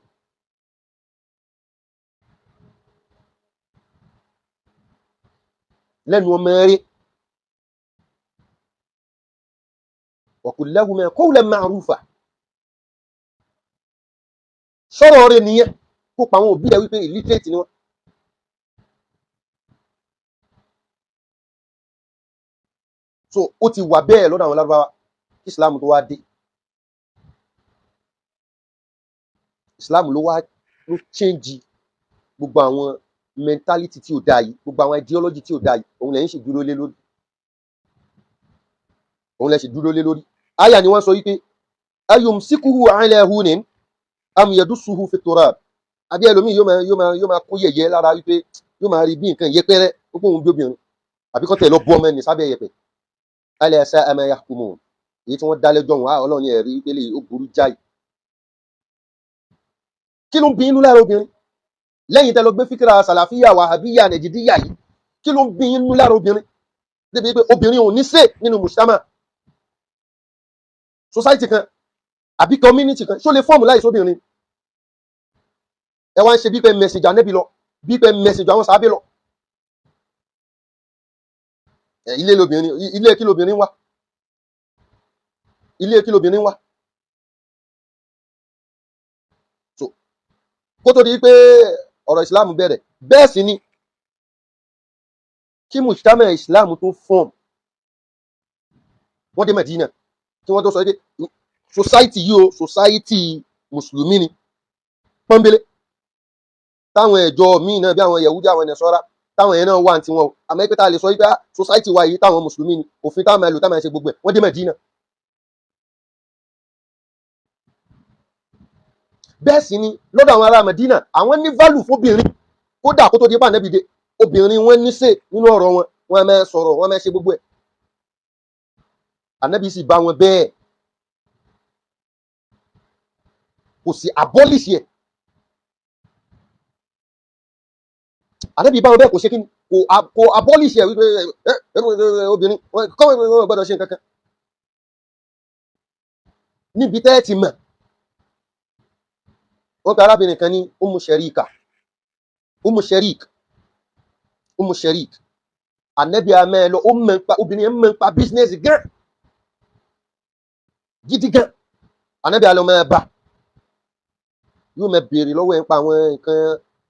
lẹ́nu ọmọ rẹ̀. wa qul lahuma qawlan ma'rufa. sọ̀rọ̀ rẹ̀ nìyẹn kó pa àwọn òbí ẹ̀ wípé illiterate ni wọ́n. so ó ti wà bẹ́ẹ̀ lọ́dọ̀ àwọn Lárúbáwá kí Islam tó wá dé. Islam ló change gbogbo àwọn mentality tí ò dáa yìí, gbogbo àwọn ideology tí ò dáa yìí, òun lẹ́yìn sì dúró lé lórí. Àyà ni wọ́n sọ wípé ayumsikuhu ala hunin am yadussuhu fi turab. Àbí ẹlòmíì yóò máa kó yẹ̀yẹ́ lára wípé yóò máa rí bí nǹkan yẹpẹrẹ gbogbo òun bí obìnrin, àbí kọ́tẹ̀ lọ bọ́ ọmọ ẹni sábẹ́ yẹpẹ̀. ala sa'a ma yahkumun. Èyí tí wọ́n dá lẹ́jọ́ wọn, Ọlọ́run ní ẹ̀rí pé ó burú jáì. Kí ló ń bí inú lára obìnrin? Lẹ́yìn tẹ́ lọ gbé fíkìrà sàlàfíyà wàhábíyà nàìjíríà yìí, kí ló ń bí inú lára obìnrin? Débi pé obìnrin ò ní ṣe nínú mùsùlùmá. Society kan àbí community kan ṣó lè fọ́ọ̀mù láìsí obìnrin? Ẹ wá ń ṣe bí pé mẹ́sẹ̀jì Ànábì lọ, bí pé mẹ́sẹ̀jì àwọn sàábé lọ. Ilé kí lobìnrin wá? Ilé kí lobìnrin wá? So kó tó di pé ọ̀rọ̀ Islam bẹ̀rẹ̀, bẹ́ẹ̀ sì ni kí mùsùlùmá Islam tó fọ́ọ̀mù, wọ́n dé Mẹ̀dínà kí wọ́n tó sọ pé society yìí o society mùsùlùmí ni pọ́nbélé. Táwọn ẹ̀jọ́ míì náà bí àwọn Yẹ̀húdí àwọn Nẹ̀sọ́rá táwọn yẹn náà wà ní tiwọn o, àmọ́ pé tá a lè sọ wípé society wa yìí táwọn mùsùlùmí ni, òfin táwọn ẹlò táwọn ṣe gbogbo ẹ̀, wọ́n dé Mẹ̀dínà. Bẹ́ẹ̀ sì ni lọ́dọ̀ àwọn ará Mẹ̀dínà, àwọn ní value fóbìnrin, kódà kó tó di pa Ànábì dé, obìnrin wọn ní ṣe nínú ọ̀rọ̀ wọn, wọn máa sọ̀rọ̀, wọn máa ṣe gbogbo ẹ̀. Ànábì sì bá wọn bẹ́ẹ̀, kò sí abolish yẹ. Ànábì bá wọn bẹ́ẹ̀ kò ṣe kí ni, kò abolish yẹ wípé obìnrin kọ́ gbọ́dọ̀ ṣe nǹkan kan. Níbi tẹ́ ẹ ti mọ̀, wọ́n pe arábìnrin kan ní Ummu Sharik. Ànábì amẹ́ lọ, obìnrin yẹn mọ̀ nípa business gan gidi gan. Ànábì alọ́ máa bá yóò máa béèrè lọ́wọ́ ẹ̀ ń pa àwọn nǹkan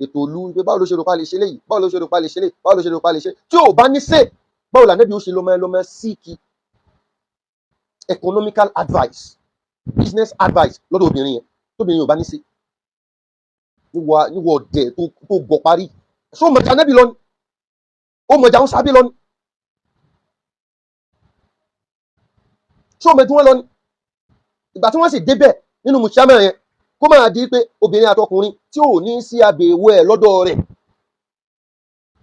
ètò ìlú pé báwo ló ṣe rò pa lè ṣe léyìí, báwo ló ṣe rò pa lè ṣe léyìí, báwo ló ṣe rò pa lè ṣe. Tí ò bá ní ṣe, báwo l'Ànábì ó ṣe lọ máa seek economical advice, business advice lọ́dọ̀ obìnrin yẹn, tóbìnrin yóò bá ní ṣe. Níwọ̀ ọ̀dẹ̀ tó gọ̀ parí. Ṣó mọ̀jà Ànábì lọ ni? Ó mọ̀jà ń sábẹ́ lọ ni? Ṣó mọ̀jú wọn lọ ni? Ìgbà tí wọ́n sì débẹ̀ nínú mùsàmá yẹn, kó máa di pé obìnrin àtọkùnrin tí ò ní sí àbẹ̀wò ẹ̀ lọ́dọ̀ rẹ̀.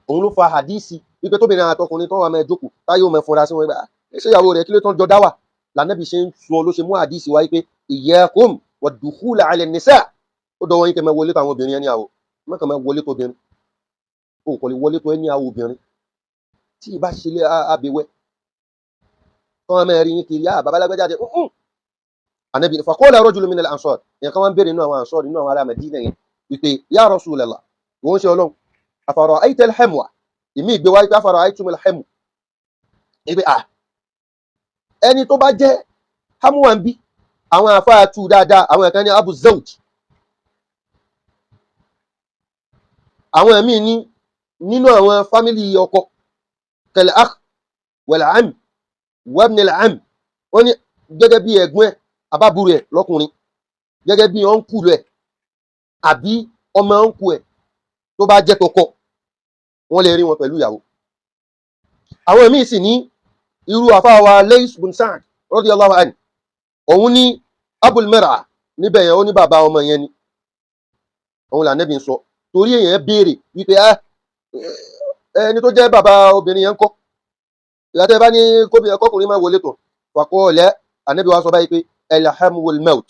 Òun ló fa hadisi wípé tóbìnrin àtọkùnrin tó wà máa jókòó táyé ò máa fúnra sí wọn gbà ṣé ìyàwó rẹ̀ kí ló tán jọ dá wà. L'Ànábì ṣe ń sọ ló ṣe mú hadisi wá wípé iyyakum wad-dukhula 'ala an-nisa. Ó dọ̀wọ́ yín kẹ́ máa wọlé tó àwọn obìnrin ẹni àwọ̀, má kàn máa wọlé tó obìnrin. Ó kò lè wọlé tó ẹni àwọ̀ obìnrin tí ì bá ṣe lé àbẹ̀wẹ̀. Kọ́ máa rí yín kiri, bàbá lágbájá jẹ́ Ànábì faqala rajulun min al-ansar, èèyàn kan wá ń béèrè nínú àwọn Ansar, nínú àwọn ará Mẹdínà yẹn wípé ya Rasulallah, wọ́n ṣe Ọlọ́run, afara'ayta al-hamwa, ìmí ìgbé wáyé pé afara'aytum al-hamwa, ìgbé ẹni tó bá jẹ́ hamwa ń bí àwọn àfáà tú dáadáa, àwọn ẹ̀kan ní Abu Zawj, àwọn ẹ̀mí ní nínú àwọn fámílì ọkọ kal-akh wal-'am wa ibn al-'am, wọ́n ní gẹ́gẹ́ bí ẹ̀gbọ́n ẹ̀ àbábúrò ẹ̀ lọ́kùnrin, gẹ́gẹ́ bí ọ́nkùlù ẹ̀ àbí ọmọ ọ́nkù ẹ̀ tó bá jẹ́ tọkọ, wọ́n lè rí wọn pẹ̀lú ìyàwó. Àwọn míì sì ní irú àfáà wa Lays bin Sa'd radiyallahu anhu, òun ní Abul Mar'a, níbẹ̀ yẹn ó ní bàbá ọmọ yẹn ni. Òun l'Ànábì ń sọ torí èèyàn béèrè wípé ẹni tó jẹ́ bàbá obìnrin yẹn ń kọ́, ìyàtọ̀ ẹ bá ní kọkùnrin máa wọlé tó faqala, Ànábì wa sọ báyìí pé al-hamu wal-mawt,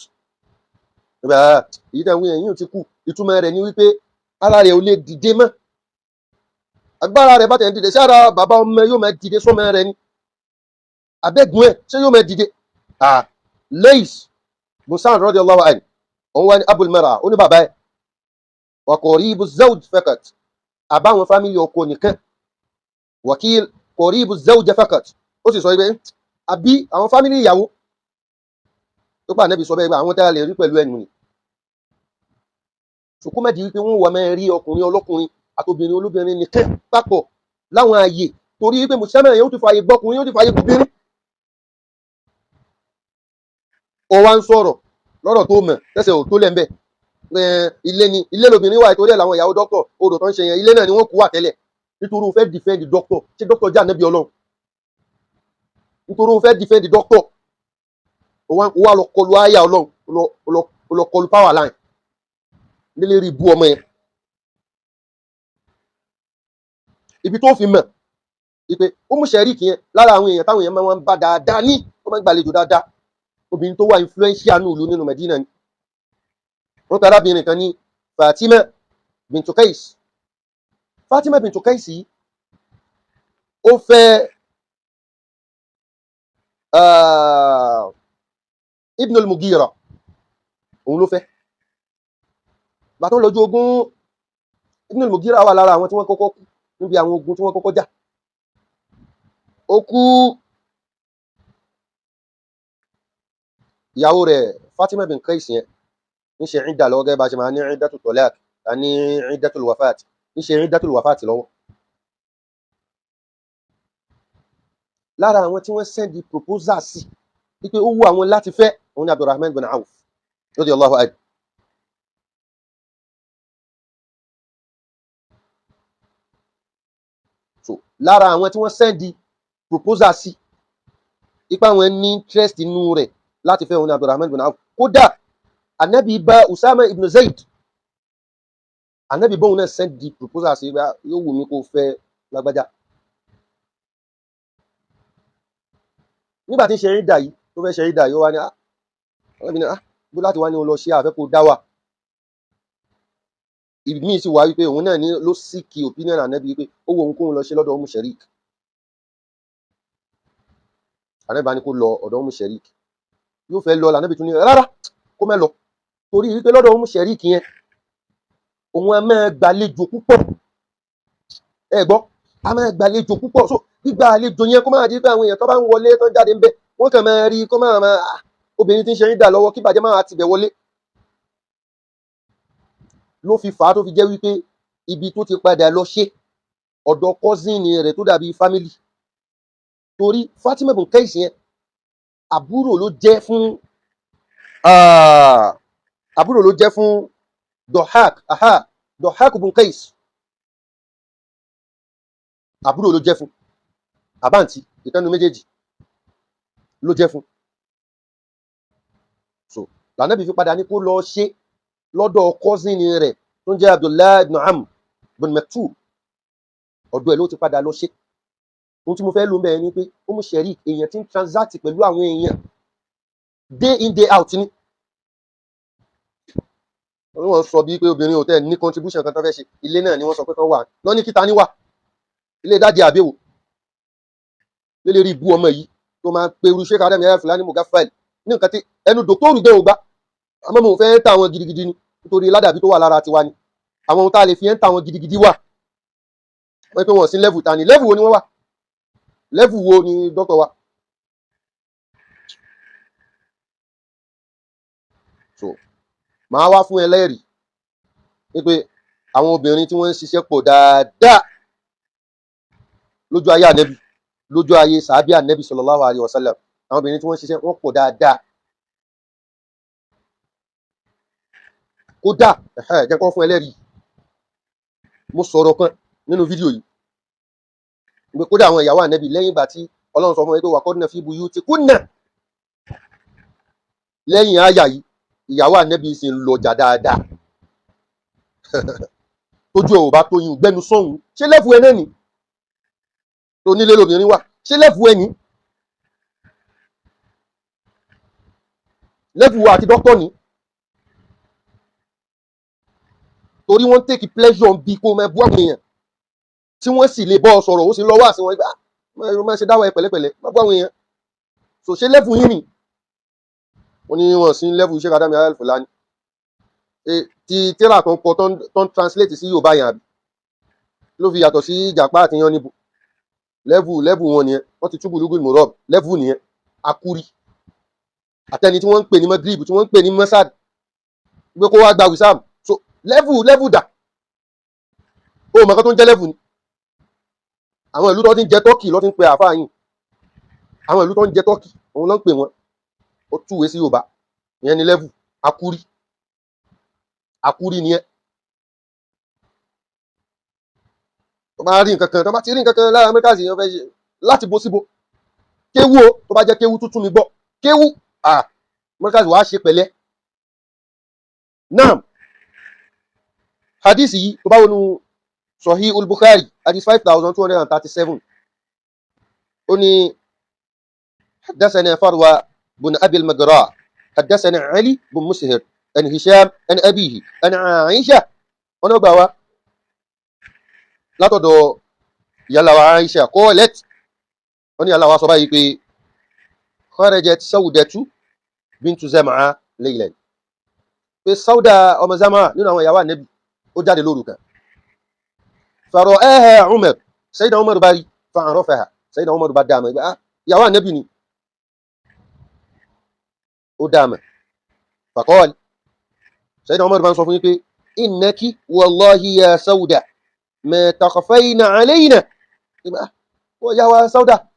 èyí tẹ̀ ń wí ẹ̀yìn ò ti kú, ìtumọ̀ rẹ̀ ni wípé ara rẹ̀ ò lè dìde mọ́, agbára rẹ̀ bá tẹ̀ ń dìde sí ara bàbá ọmọ yóò máa dìde sọ́mọ rẹ̀ ni, abẹ́gun ẹ̀ ṣé yóò máa dìde. Lays bin Sa'd radiyallahu anhu òun wá ní Abul Mar'a ó ní bàbá ẹ̀ wa qaribu zawj fakat, àbáwọn fámìlì ọkọ nìkan, wakil qaribu zawja fakat, ó sì sọ pé àbí àwọn fámìlì ìyàwó tó pa Ànábì sọ bẹ́ẹ̀ àwọn tẹ́lẹ̀ lè rí pẹ̀lú ẹnu ni. ṣùkú mẹ́dì wípé wọ́n wà máa rí ọkùnrin ọlọ́kùnrin àtobìnrin olóbìnrin nìkan papọ̀ láwọn ààyè, torí wípé mùsùlùmí yóò ti fààyè gbọ́kùnrin yóò ti fààyè gbóbìnrin. ó wá ń sọ̀rọ̀ lọ́rọ̀ tó mọ̀ tẹ́sẹ̀ ò tó lẹ́ńbẹ̀ ilé ni ilé lobìnrin wà torí ẹ̀ làwọn ìyàwó dókítọ̀ odò tó ń ṣe yẹn ilé náà ni wọ́n kú wà tẹ́lẹ̀ nítorí ó fẹ́ dìfẹ́ǹdì dókítọ̀ ṣé dókítọ̀ jẹ́ ànábì Ọlọ́run, nítorí ó fẹ́ dìfẹ́ǹdì dókítọ̀ ó wá lọ kọlu àyà Ọlọ́run ó lọ kọlu power line nílé rí ibú ọmọ yẹn. ibi tó fi mọ̀ ipe ó mú Sharik yẹn lára àwọn èèyàn táwọn èèyàn máa ń bá dáadáa ní ó máa ń gbàlejò dáadáa, obìnrin tó wà influential ní ìlú nínú Medina ni. wọ́n pe arábìnrin kan ní Fatima bintu Qais. Fatima bintu Qais yìí ó fẹ́ Ibn al-Mughira, òun ló fẹ́. bàtà lọ́jọ́ ogun Ibn al-Mughira wà lára àwọn tí wọ́n kọ́kọ́ kú níbi àwọn ogun tí wọ́n kọ́kọ́ jà. ó kú, ìyàwó rẹ̀ Fatima bin Qais yẹn ń ṣe ìdà lọ́wọ́ gẹ́gẹ́ bá ṣe máa ní ìdàtù tọ́lák àní ìdàtù wafat, ń ṣe ìdàtù wafat lọ́wọ́. lára àwọn tí wọ́n sẹ́ndì proposal sí wípé ó wù àwọn láti fẹ́ òun ni Abdurrahman bin Auf radiyallahu anhu. so lára àwọn tí wọ́n sẹ́ndì proposal sí ipa àwọn ní interest inú rẹ̀ láti fẹ́ òun ni Abdurrahman bin Auf. kódà Ànábì bá Usama ibn Zayd, Ànábì bóun náà sẹ́ndì proposal sí yóò wù mí kó fẹ́ lágbájá. nígbà tí ń ṣe ìdà yìí tó fẹ́ ṣe ìdà yìí ó wá ní bó láti wá ní o lọ ṣe àfẹ́ kó dá wà. ìmí sì wá wípé òun náà ní ló síkì opinion Ànábì wípé ó wo òun kóun lọ ṣe lọ́dọ̀ Umm Sharik. Ànábì bá ní kó lọ ọ̀dọ̀ Umm Sharik, yóò fẹ́ lọ Ànábì tún ní rárá kó má lọ, torí wípé lọ́dọ̀ Umm Sharik yẹn òun a máa gbàlejò púpọ̀, ẹ gbọ́ a máa gbàlejò púpọ̀. so gbígba àlejò yẹn kó máa di pé àwọn èèyàn tó bá ń wọlé tó ń jáde ń bẹ wọ́n kàn máa rí kó máa obìnrin tí ń ṣe ń dà lọ́wọ́ kí bàjẹ́ máa tibẹ̀ wọlé. ló fi fà á tó fi jẹ́ wípé ibi tó ti padà lọ ṣe ọ̀dọ̀ kọ́sìnì rẹ̀ tó dàbí fámìlì, torí Fatima bin Qais yẹn àbúrò ló jẹ́ fún Dohak bin Qais, àbúrò ló jẹ́ fún àbáǹtí ìkànnì méjèèjì ló jẹ́ fún. so l'Ànábì fi padà ní kó lọ ṣe lọ́dọ̀ kọ́sìnì rẹ̀ tó ń jẹ́ Abdullah ibn Amr bin Maktum, ọ̀dọ̀ ẹ̀ ló ti padà lọ ṣe. ohun tí mo fẹ́ lò ń bẹ̀rẹ̀ ni pé Umm Sharik èèyàn tí ń transact pẹ̀lú àwọn èèyàn day in day out ni. wọ́n sọ bí pé obìnrin ò tẹ́ ní contribution kan tó fẹ́ ṣe, ilé náà ni wọ́n sọ pé kán wà lọ́ ní kíta níwà ilé dáàdi àbẹ̀wò lélẹ̀ rí ibú ọmọ yìí tó máa pe irú Sheikh Adam Yahya Al-Fulani Mugaffal ní nǹkan tí ẹnu dòktóòrù gbé ògbà, àmọ́ mo fẹ́ ta àwọn gidigidi ni nítorí ládàbí tó wà lára tiwa ni. àwọn ohun tá a lè fi ẹ́ ń ta àwọn gidigidi wà wọ́n pé wọ́n sí level ta ni level wo ni wọ́n wà, level wo ni dókítà wa. so màá wá fún ẹlẹ́rìí wípé àwọn obìnrin tí wọ́n ń ṣiṣẹ́ pọ̀ dáadáa lójú ayé Ànábì, lójú ayé sàábí Ànábì sallallahu alaihi wasallam, àwọn obìnrin tí wọ́n ń ṣiṣẹ́ wọ́n pọ̀ dáadáa. kódà jẹ́ kó fún ẹlẹ́rìí, mo sọ̀rọ̀ kan nínú fídíò yìí pé kódà àwọn ìyàwó Ànábì lẹ́yìn ìgbà tí Ọlọ́run sọ fún wọn pé waqarna fi buyutikunna, lẹ́yìn àyà yìí ìyàwó Ànábì sì ń lọjà dáadáa tójú ẹ̀ ò bá tóyún gbẹ́nu sọ́hun, ṣé lẹ́fù ẹ náà ni tó nílé lóbìnrin wà, ṣé lẹ́fù ẹ ní lẹ́fù àti dókítọ̀ ní torí wọ́n take pleasure bí kó máa bú àwọn èèyàn tí wọ́n sì lè bọ́ sọ̀rọ̀ ó sì lọ́wọ́ àti wọn gbà máa ṣe dáwọ́ ẹ pẹ̀lẹ́pẹ̀lẹ́ má bú àwọn èèyàn so ṣe level yín ni wọ́n ní wọ́n sí level Sheikh Adam Yahya Al-Fulani ti tírà tó ń kọ tó ń translate sí Yorùbá yẹn àbí ló fi yàtọ̀ sí Ìjàpá àti Yánníbo level wọn nìyẹn wọ́n ti túbú lúgùn mọ̀rọ̀ level nìyẹn akuri àtẹni tí wọ́n ń pè ní Maghrib tí wọ́n ń pè ní Masad gbé kó wá gba Wissam so level dà ó mọ̀ kan tó ń jẹ́ level ni àwọn ìlú tó ti ń jẹ tọ́kì ló ti ń pe àfáà yìí àwọn ìlú tó ń jẹ tọ́kì òun ló ń pè wọ́n ó túwèé sí Yorùbá ìyẹn ni level akuri nìyẹn tó bá rí nǹkan kan tó bá ti rí nǹkan kan lára Amẹ́ríkà sì yẹn fẹ́ ṣe láti bó síbo kéwú o tó bá jẹ́ kéwú tuntun mi gbọ́ kéwú Amẹ́ríkà sì wàá ṣe pẹ̀lẹ́ náà hadith yìí tó bá wọnú Sahih al-Bukhari hadith 5237 ó ní حدثنا فروة بن أبي المجراء حدثنا علي بن مسهر عن هشام عن أبيه عن عائشة أنا بوا لا تدو يلا عائشة قالت أني الله وصبايك خرجت سودة بنت زمعة ليلا في السودة أم زمعة نحن يا النبي وجاد لورك فرآها عمر سيدنا عمر باري فعرفها سيدنا عمر بدام يا النبي ودام فقال سيدنا عمر بن صفوان إنك والله يا سودة ما تخفين علينا يا سودة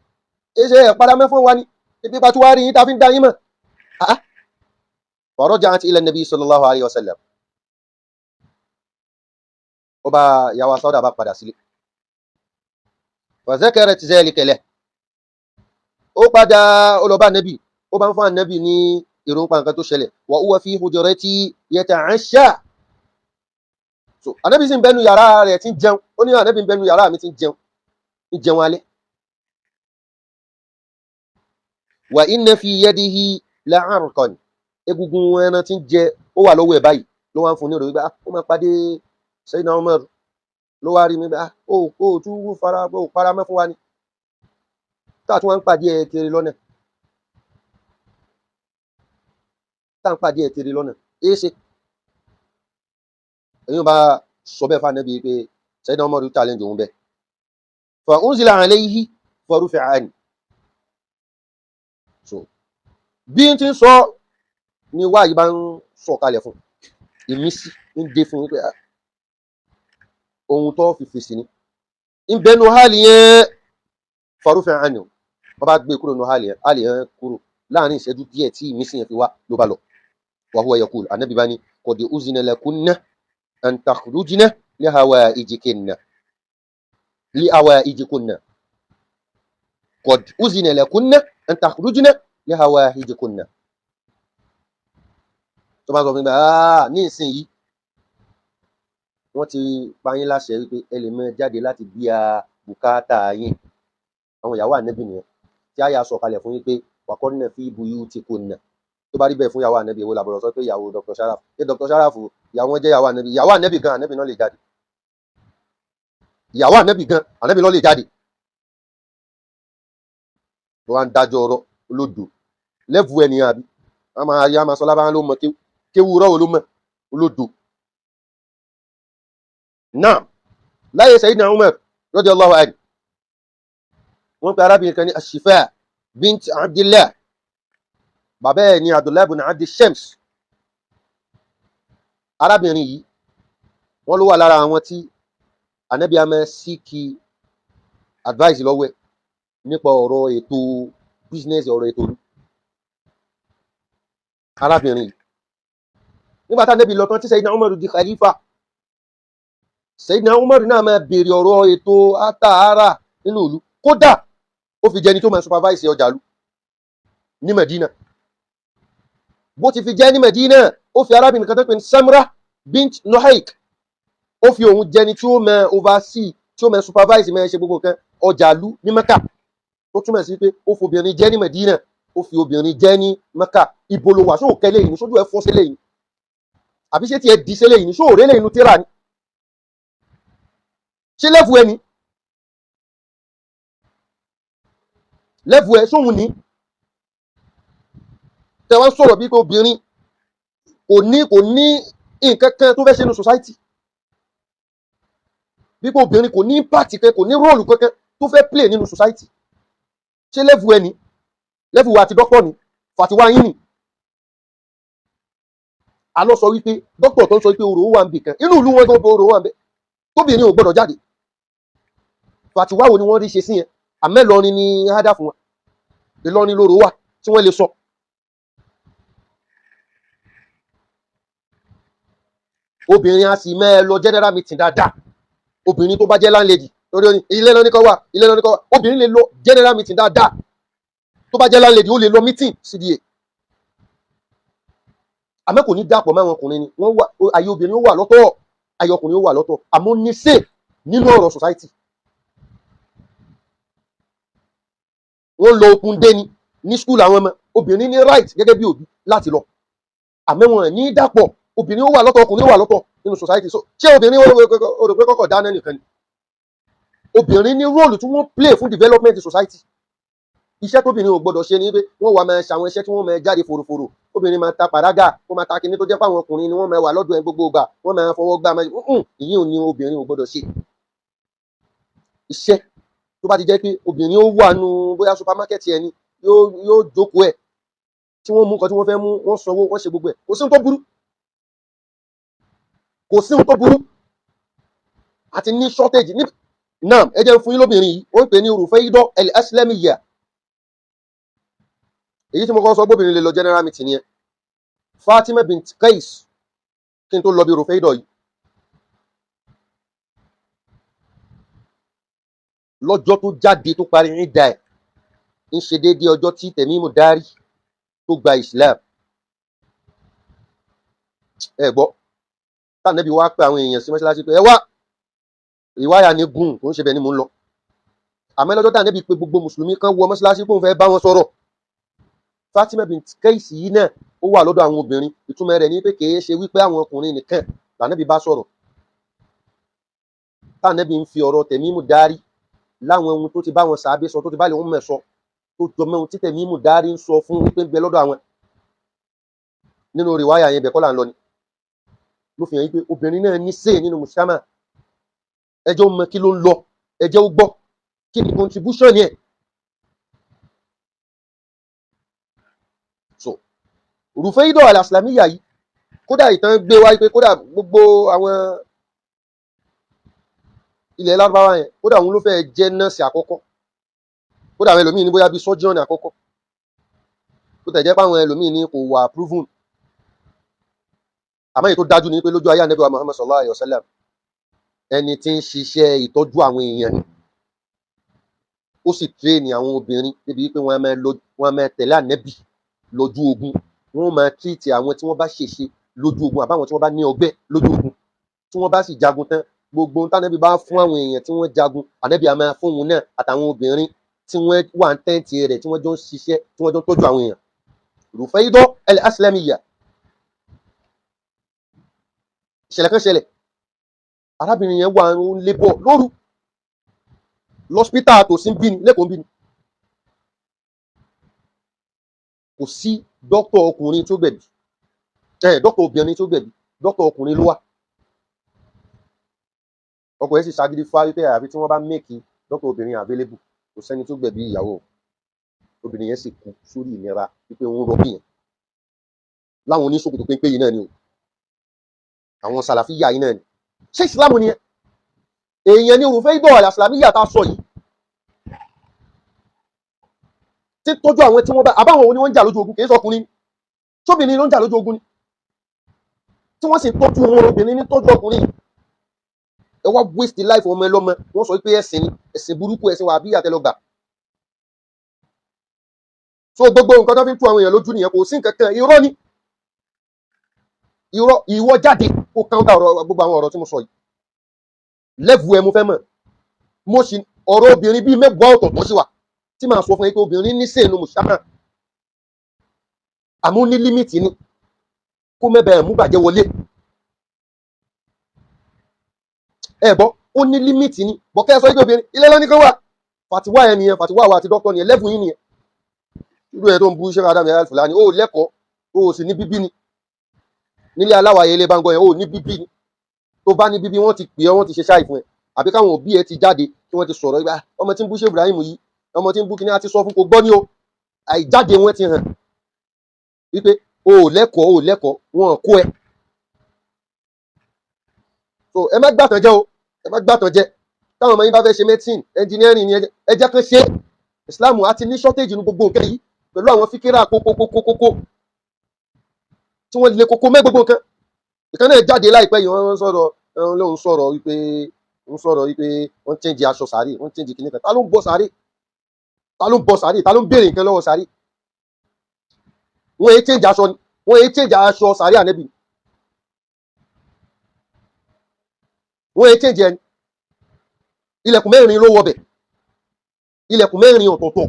إيش قال ما فواني تبي بتواري تافين دائما فرجعت إلى النبي صلى الله عليه وسلم وبا يا سودة بقى داسلي فذكرت ذلك له وبدا أولوبا النبي وبا فان النبي ني ìrúnpa nǹkan tó ṣẹlẹ̀ wa huwa fi hujrati yata'asha so Ànábì sì ń bẹnu yàrá rẹ̀ tí ń jẹun ó ní Ànábì ń bẹnu yàrá mi tí ń jẹun alẹ́ wa inna fi yadihi la'arqan egungun ẹran tí ń jẹ ó wà lọ́wọ́ ẹ̀ báyìí ló wá ń fún ní ìròyìn bá ó máa pàdé Sayyidina Umar ló wá rí mi bá ó tún para mọ́ fún wa ni táà tún wá ń pàdé ẹ̀ kiri lọ́nà táà ń pàdé ẹ̀ kiri lọ́nà èéṣe èyí bá sọ bẹ́ẹ̀ fún Ànábì pé Sayyidina Umar challenge òun bẹ́ẹ̀ fa unzila alayhi fa rufi'a anhu so bí n ti ń sọ ni wáyé bá ń sọ kalẹ̀ fún ìmísí ń dé fún pé ohun tó fi fèsì ni ń bẹnu hálì yẹn fa rufi'a anhu wọ́n bá gbé kúrò nù hálì yẹn kúrò láàrin ìṣẹ́jú díẹ̀ tí ìmísí yẹn fi wá ló bá lọ wa huwa yaqul Ànábì bá ní qad uzina lakunna an takhrujna li hawaijikunna qad uzina lakunna an takhrujna li hawaijikunna tó bá sọ fún mi ní ìsìn yìí wọ́n ti pa yín láṣẹ wípé ẹ lè máa jáde láti bí a bùkátà yín àwọn ìyàwó Ànábì nìyẹn tí a yà sọ kalẹ̀ fún yín pé waqarna fi buyutikunna tó bá rí bẹ́ẹ̀ fún ìyàwó Ànábì èwo làbọ̀rọ̀ sọ pé ìyàwó Dr. Sharaf Dr. Sharaf ìyàwó wọn jẹ́ ìyàwó Ànábì gan Ànábì náà lè jáde ìyàwó Ànábì gan Ànábì náà lè jáde tó wá ń dájọ́ ọ̀rọ̀ olódò lẹ́fù ẹnìyàn àbí a máa sọ lábára ló mọ kéwu rọ́wọ́ ló mọ̀ olódò náà láyé Sayyidina Umar radiyallahu anhu wọ́n pe arábìnrin kan ní Ashifa bint Abdillah bàbá ẹ̀ ní Abdullah ibn Abdi Shams arábìnrin yìí wọ́n ló wà lára àwọn tí Ànábì a máa síkì advice lọ́wọ́ ẹ̀ nípa ọ̀rọ̀ ètò business ọ̀rọ̀ ètò olú arábìnrin yìí nígbà tá Ànábì lọ tán tí Sayyidina Umar di khalifa Sayyidina Umar náà máa béèrè ọ̀rọ̀ ètò àtàrà nínú ìlú kódà ó fi jẹni tó máa supervise ọjà ìlú ní Medina bó ti fi jẹ́ ní Medina ó fi arábìnrin kan tó pè ní Samra bint Nuhaik ó fi òun jẹni tí ó máa oversee tí ó máa supervise máa ṣe gbogbo nǹkan ọjà ìlú ní Mẹ́kà tó túmọ̀ sí pé ó fi obìnrin jẹ́ ní Medina ó fi obìnrin jẹ́ ní Mẹ́kà ibo ló wà sóò kẹ́lẹ́ yìí ní sójú ẹ̀ fọ́ sílẹ̀ yìí àbí ṣé tiẹ̀ di sílẹ̀ yìí ní sóò rélẹ̀ inú tíra ni ṣé lẹ́fù ẹ ni lẹ́fù ẹ sóhun ní tẹ wọ́n sọ̀rọ̀ bí pé obìnrin kò ní nǹkan kan tó fẹ́ ṣe nínú society bí pé obìnrin kò ní impact kankan kò ní róòlù kankan tó fẹ́ play nínú society ṣé lẹ́fù ẹ ni lẹ́fù wa àti dókítà ni fàtiwá yín ni alọ́ sọ wípé dókítà tó ń sọ wípé orò wà ń bì kan inú ìlú wọn tó orò wà ń bẹ tóbìnrin ò gbọdọ̀ jáde fàtiwá wo ni wọ́n rí ṣe sí yẹn àmẹ́lọrin ni hádà fún wa Ìlọrin lóró wà tí wọ́n lè sọ. Obìnrin a sì mẹ́ lọ general meeting dáadáa obìnrin tó bá jẹ́ landlady lórí oní ilé lọ́ní kan wà ilé lọ́ní kan wà obìnrin lè lọ general meeting dáadáa tó bá jẹ́ landlady ó lè lọ meeting CDA àmọ́ kò ní dàpọ̀ máwọn ọkùnrin ni wọ́n wà ayé obìnrin ó wà lọ́tọ̀ ayé ọkùnrin ó wà lọ́tọ̀ àmọ́ ní sè nínú ọ̀rọ̀ society wọ́n lọ okun dé ní school àwọn ọmọ obìnrin ní right gẹ́gẹ́ bí òbí láti lọ àmọ́ wọn ní dàpọ̀ obìnrin ó wà lọ́tọ̀ ọkùnrin ó wà lọ́tọ̀ nínú society so ṣé obìnrin ó rò pé kọ́kọ́ dáná nìkan ni obìnrin ní role tí wọ́n play fún development society iṣẹ́ tóbìnrin ò gbọ́dọ̀ ṣe ni pé wọ́n wà máa ṣàwọn iṣẹ́ tí wọ́n máa jáde fòròfòrò obìnrin máa ta pàrágà kó máa ta kinní tó jẹ́ fáwọn ọkùnrin ni wọ́n máa wà lọ́dọ̀ ẹ̀ gbogbo ìgbà wọ́n máa fọwọ́ gbá máa ìyẹn ò ní obìnrin ò gbọ́dọ̀ ṣe iṣẹ́ tó bá ti jẹ́ pé obìnrin ó wà nù bóyá supermarket ẹni yóò jókòó ẹ̀ tí wọ́n mú nǹkan tí wọ́n fẹ́ mú wọ́n sanwó wọ́n ṣe gbogbo ẹ̀ kò sí ohun tó burú kò sí ohun tó burú àti ní shortage ní náà ẹ jẹ́ fún yín lóbìnrin yìí ó ń pè ní Rufaidah al-Islamiyya èyí tí mo kọ́ sọ gbóbìnrin lè lọ general meeting yẹn Fatima bint Qais kí n tó lọ bí Rufaidah yìí lọ́jọ́ tó jáde tó parí ìdá ẹ̀ ń ṣe déédéé ọjọ́ tí Tẹ̀mímù Dárí tó gba Islam ẹ gbọ́ tànàbí wá pé àwọn èèyàn sí mọ́ṣáláṣí pé ẹ wá ìwáyà ní gùn kò ń ṣe bẹ́ẹ̀ ni mò ń lọ àmọ́ lọ́jọ́ tànàbí pé gbogbo mùsùlùmí kan wọ mọ́ṣáláṣí kó ń fẹ́ bá wọn sọ̀rọ̀ Fatima bint Qais yìí náà ó wà lọ́dọ̀ àwọn obìnrin ìtumọ̀ rẹ̀ ní pé kìí ṣe wípé àwọn ọkùnrin nìkan tànàbí bá sọ̀rọ̀ tànàbí ń fi ọ̀rọ̀ Tẹ̀mímù Dárí láwọn ohun tó ti bá wọn sàábé sọ tó ti bá lè wọn mẹsọ tó jọ mọ ohun tí Tẹ̀mímù Dárí ń sọ fún wípé ń bẹ lọ́dọ̀ àwọn nínú rìwáyà yẹn bẹ̀ kọ́ là ń lọ ni ló fi hàn wípé obìnrin náà ní sèé nínú mùsùlùmá ẹjọ́ mọ kí ló ń lọ ẹjẹ́ ó gbọ́ kí ni contribution yẹn so Rufaidah al-Islamiyya yìí kódà ìtàn gbé wáyé pé kódà gbogbo àwọn ilẹ̀ lárúbáwá yẹn kódà òun ló fẹ́ jẹ́ nọ́ọ̀sì àkọ́kọ́ kódà àwọn ẹlòmíì ní bóyá bíi surgeon àkọ́kọ́ tó tẹ̀ jẹ́ pé àwọn ẹlòmíì ní kò wà proven àmọ́ èyí tó dájú ni pé lójú ayé Ànábì wa Muhammad sallallahu alayhi wa sallam ẹni tí ń ṣiṣẹ́ ìtọ́jú àwọn èèyàn ni ó sì tírèènì àwọn obìnrin débi pé wọ́n máa tẹ̀lé Ànábì lójú ogun wọ́n máa tírìtì àwọn tí wọ́n bá ṣèṣe lójú ogun àbáwọn tí wọ́n bá ní ọgbẹ́ lójú ogun tí wọ́n bá sì jagun tán gbogbo ohun tánàbí bá fún àwọn èèyàn tí wọ́n jagun Ànábì a máa fún òun náà àtàwọn obìnrin tí wọ́n wà ń tẹ́ǹtì rẹ̀ tí wọ́n jọ ń ṣiṣẹ́ tí wọ́n jọ ń tọ́jú àwọn èèyàn Rufaidah al-Islamiyya ìṣẹ̀lẹ̀ kan ṣẹlẹ̀ arábìnrin yẹn wà ń lébọ̀ lóru lọ́spítà tó sí ń bí ni lẹ́kọ̀ọ́ ń bí ni kò sí dókítà ọkùnrin tó gbẹ̀bí dókítà obìnrin tó gbẹ̀bí dókítà ọkùnrin ló wà ọkọ yẹn sì ṣàgídí fún wípé àbí tí wọ́n bá mẹ́kì dókítà obìnrin available kò sẹ́ni tó gbẹ̀bí ìyàwó obìnrin yẹn sì kú sórí ìnira wípé òun rọ́bì yẹn láwọn oníṣòkòtò péńpé yìí náà ni o àwọn sàlàfíyà yìí náà ni ṣé ìsìlámù ni èèyàn ní Rufaidah al-Islamiyya tá a sọ yìí tí tọ́jú àwọn tí wọ́n bá àbáwọn òun ni wọ́n ń jà lójú ogun kì í sọ ọkùnrin tóbìnrin ló ń jà lójú ogun ni tí wọ́n sì tọ́jú wọn obìnrin ní tọ́jú ọkùnrin ẹ wá waste the life ọmọ ẹlọ́mọ wọ́n sọ pé ẹ̀sìn ni ẹ̀sìn burúkú ẹ̀sìn wà bí àtẹlọgbà so gbogbo nǹkan tó fi ń tú àwọn èèyàn lójú nìyẹn kò sí nǹkan kan irọ́ ni irọ́ ìwọ jáde kó counter gbogbo àwọn ọ̀rọ̀ tí mo sọ yìí lẹ́fù ẹ mo fẹ́ mọ̀ mo sì ọ̀rọ̀ obìnrin bíi mẹ́wàá ọ̀tọ̀ọ̀tọ̀ sí wa tí màá sọ fún yín pé obìnrin ní sèénù mùsàmà àmọ́ ní límìtì ni kó mẹ́bẹ̀ẹ́ mú bàjẹ́ wọlé ẹ gbọ́ ó ní límìtì ni bọ̀kẹ́ sọ pé obìnrin ilé lọ́ní kan wà fàtiwá ẹ̀ nìyẹn fàtiwá wa àti dókítà nìyẹn lẹ́bùn yín nìyẹn irú ẹ̀ tó ń bú Sheikh Adam Yahya Al-Fulani ó lẹ́kọ̀ọ́ ó sì ní bíbí ni nílé aláwàyé ilé báńgọ́ yẹn ó ní bíbí ni tó bá ní bíbí wọ́n ti pè ọ́ wọ́n ti ṣe ṣáì fún ẹ àbí káwọn òbí ẹ ti jáde kí wọ́n ti sọ̀rọ̀ ibà ọmọ tí ń bú Sheikh Ibrahim yìí ọmọ tí ń bú kíní àti sọ fún kò gbọ́ ní o àìjáde wọn ti hàn wípé o ò lẹ́kọ̀ọ́ wọn kó ẹ so ẹ má gbàtàn jẹ́ o ẹ má gbàtàn jẹ́ táwọn ọmọ yín bá fẹ́ ṣe medicine engineering ni ẹ jẹ́ kán ṣe Islam àti ní shortage ní gbogbo nǹkan yìí pẹ̀lú àwọn fíkírà kókókókókó tí wọ́n lè kókó mẹ́ gbogbo nǹkan ìkan náà jáde láìpẹ́ yìí wọ́n sọ̀rọ̀ wípé wọ́n change aṣọ sàárè wọ́n change kìnìkan ta ló ń bọ sàárè ta ló ń béèrè nǹkan lọ́wọ́ sàárè wọ́n yé change aṣọ sàárè ànẹ́bì wọ́n yé change ẹni ilẹ̀kùn mẹ́rin ló wọbẹ̀ ilẹ̀kùn mẹ́rin ọ̀tọ̀ọ̀tọ̀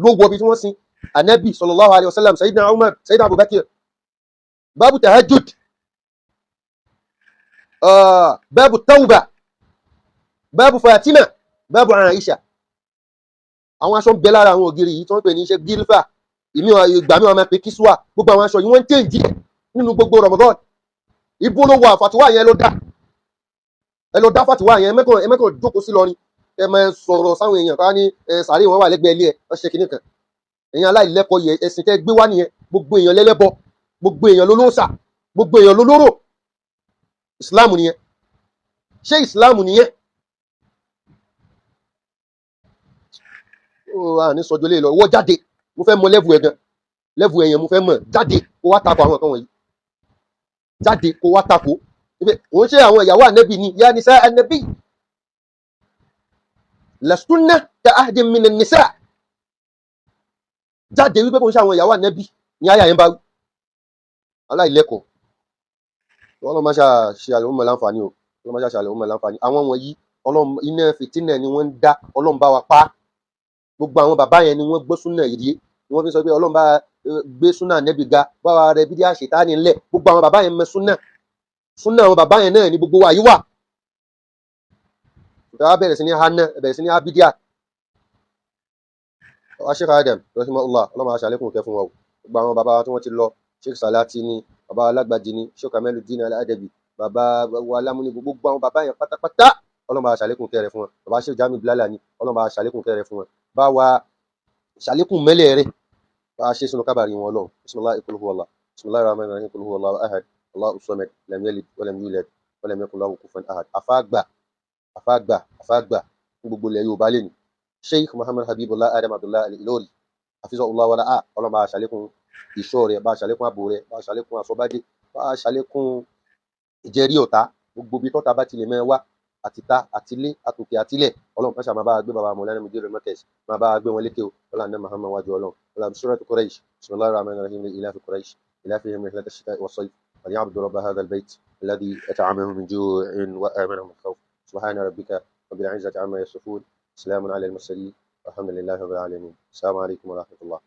ló wọ bí tí wọ́n sin ànẹ́bì sallallahu alaihi wasallam Sayyidina Umar Sayyidina Abubakar babu tahajjud babu tawba babu Fatima babu Aisha àwọn aṣọ ń bẹ lára àwọn ògiri yìí tí wọ́n pè ní iṣẹ́ gílfà ìgbà mi wọn máa pe kíṣùà gbogbo àwọn aṣọ yìí wọ́n ń tẹ̀jì nínú gbogbo Ramadan ibo ló wà fàtiwá yẹn ẹ lọ dá fàtiwá yẹn ẹ mẹ́kàn jókòó sí lọrin ẹ máa sọ̀rọ̀ sáwọn èèyàn ká ní sàárè wọn wà lẹ́gbẹ̀ẹ́ ilé ẹ wọ́n ṣe kìnnìkan èèyàn aláìlẹ́kọ̀ọ́ yẹ ẹ̀sìn tẹ́ gbé wá nìyẹn gbogbo èèyàn lẹ́lẹ́bọ gbogbo èèyàn lólóòṣà gbogbo èèyàn lólóró Islam nìyẹn ṣé Islam nìyẹn ní sọjọ́ lè lọ wọ́ jáde mo fẹ́ mọ lẹ́vù ẹ̀ gan lẹ́vù ẹ̀yẹn mo fẹ́ mọ̀ jáde kó wá takò àwọn kan wọ̀nyí jáde kó wá takò òun ṣe àwọn ìyàwó ànẹ́bì ni ya nisa ànẹ́bì lastunna ka ahdin min an-nisa jáde wípé kò ń ṣe àwọn ìyàwó ànẹ́bì ní àyà yẹn bá wí aláìlẹ́kọ̀ọ́ ọlọ́run máa ṣe àlẹ́ òun mọ̀ láǹfààní o ọlọ́run máa ṣe àlẹ́ òun mọ̀ láǹfààní àwọn wọ̀nyí iná fìtínà ni wọ́n ń dá ọlọ́run bá wa pa gbogbo àwọn bàbá yẹn ni wọ́n gbọ́ súnà yìí ni wọ́n fi sọ pé ọlọ́run bá gbé súnà nẹ́bì ga báwa rẹ bídí àṣetánì ńlẹ̀ gbogbo àwọn bàbá yẹn mọ súnà àwọn bàbá yẹn náà ni gbogbo wa yìí wà ìtàwá bẹ̀rẹ̀ sí ní hánà bẹ̀rẹ̀ sí ní abídíà Sheikh Adam rahimahullah ọlọ́run máa ṣàlékún kẹ́ fún wa o gbogbo àwọn bàbá tí wọ́n ti lọ Sheikh Salati ni bàbá Alágbàjì ni Sheikh Kamaluddin Al-Adabi bàbá wa Lámúni gbogbo àwọn bàbá yẹn pátápátá ọlọ́run máa ṣàlékún kẹ́ rẹ̀ fún wọn bàbá Sheikh Jami Bilala ni ọlọ́run máa ṣàlékún kẹ́ rẹ̀ fún wọn bá wa ṣàlékún mẹ́lẹ̀ rẹ̀ bá a ṣe sínú kábàárì wọn lọ bisimilahi qul huwallah bisimilahi rahman rahim qul huwallahu ahad allahu samad lam yalid walam yulad walam yakun lahu kufuwan ahad afáàgbà fún gbogbo ilẹ̀ Yorùbá lẹ́nu Sheikh Muhammad Habibullah Adam Abdullah Al-Ilori hafizahullah wala ọlọ́run bá a ṣàlékún ìṣọ́ rẹ̀ bá a ṣàlékún ààbò rẹ̀ bá a ṣàlékún àsọ̀bádé bá a ṣàlékún ìjẹ́rí ọ̀tá gbogbo ibi tọ́ta bá tilẹ̀ mẹ́ wá àtìta àtilé àtòkè àtilẹ̀ ọlọ́run kan ṣàmà bá a gbé bàbá Mawlana Mudirul Markaz máa bá a gbé wọn lékè o ọlọ́run náà Muhammad wájú ọlọ́run ọlọ́run suratu Quraysh bismillahir rahmanir rahim ilafi Quraysh ilafihim rihlata ash-shita'i was-sayf falyabudu rabba hadha al-bayt alladhi at'amahum min ju'in wa amanahum min khawf subhana rabbika rabbil izzati amma yasifun salamun ala al-mursalin walhamdulillahi rabbil alamin assalamu alaykum wa rahmatullah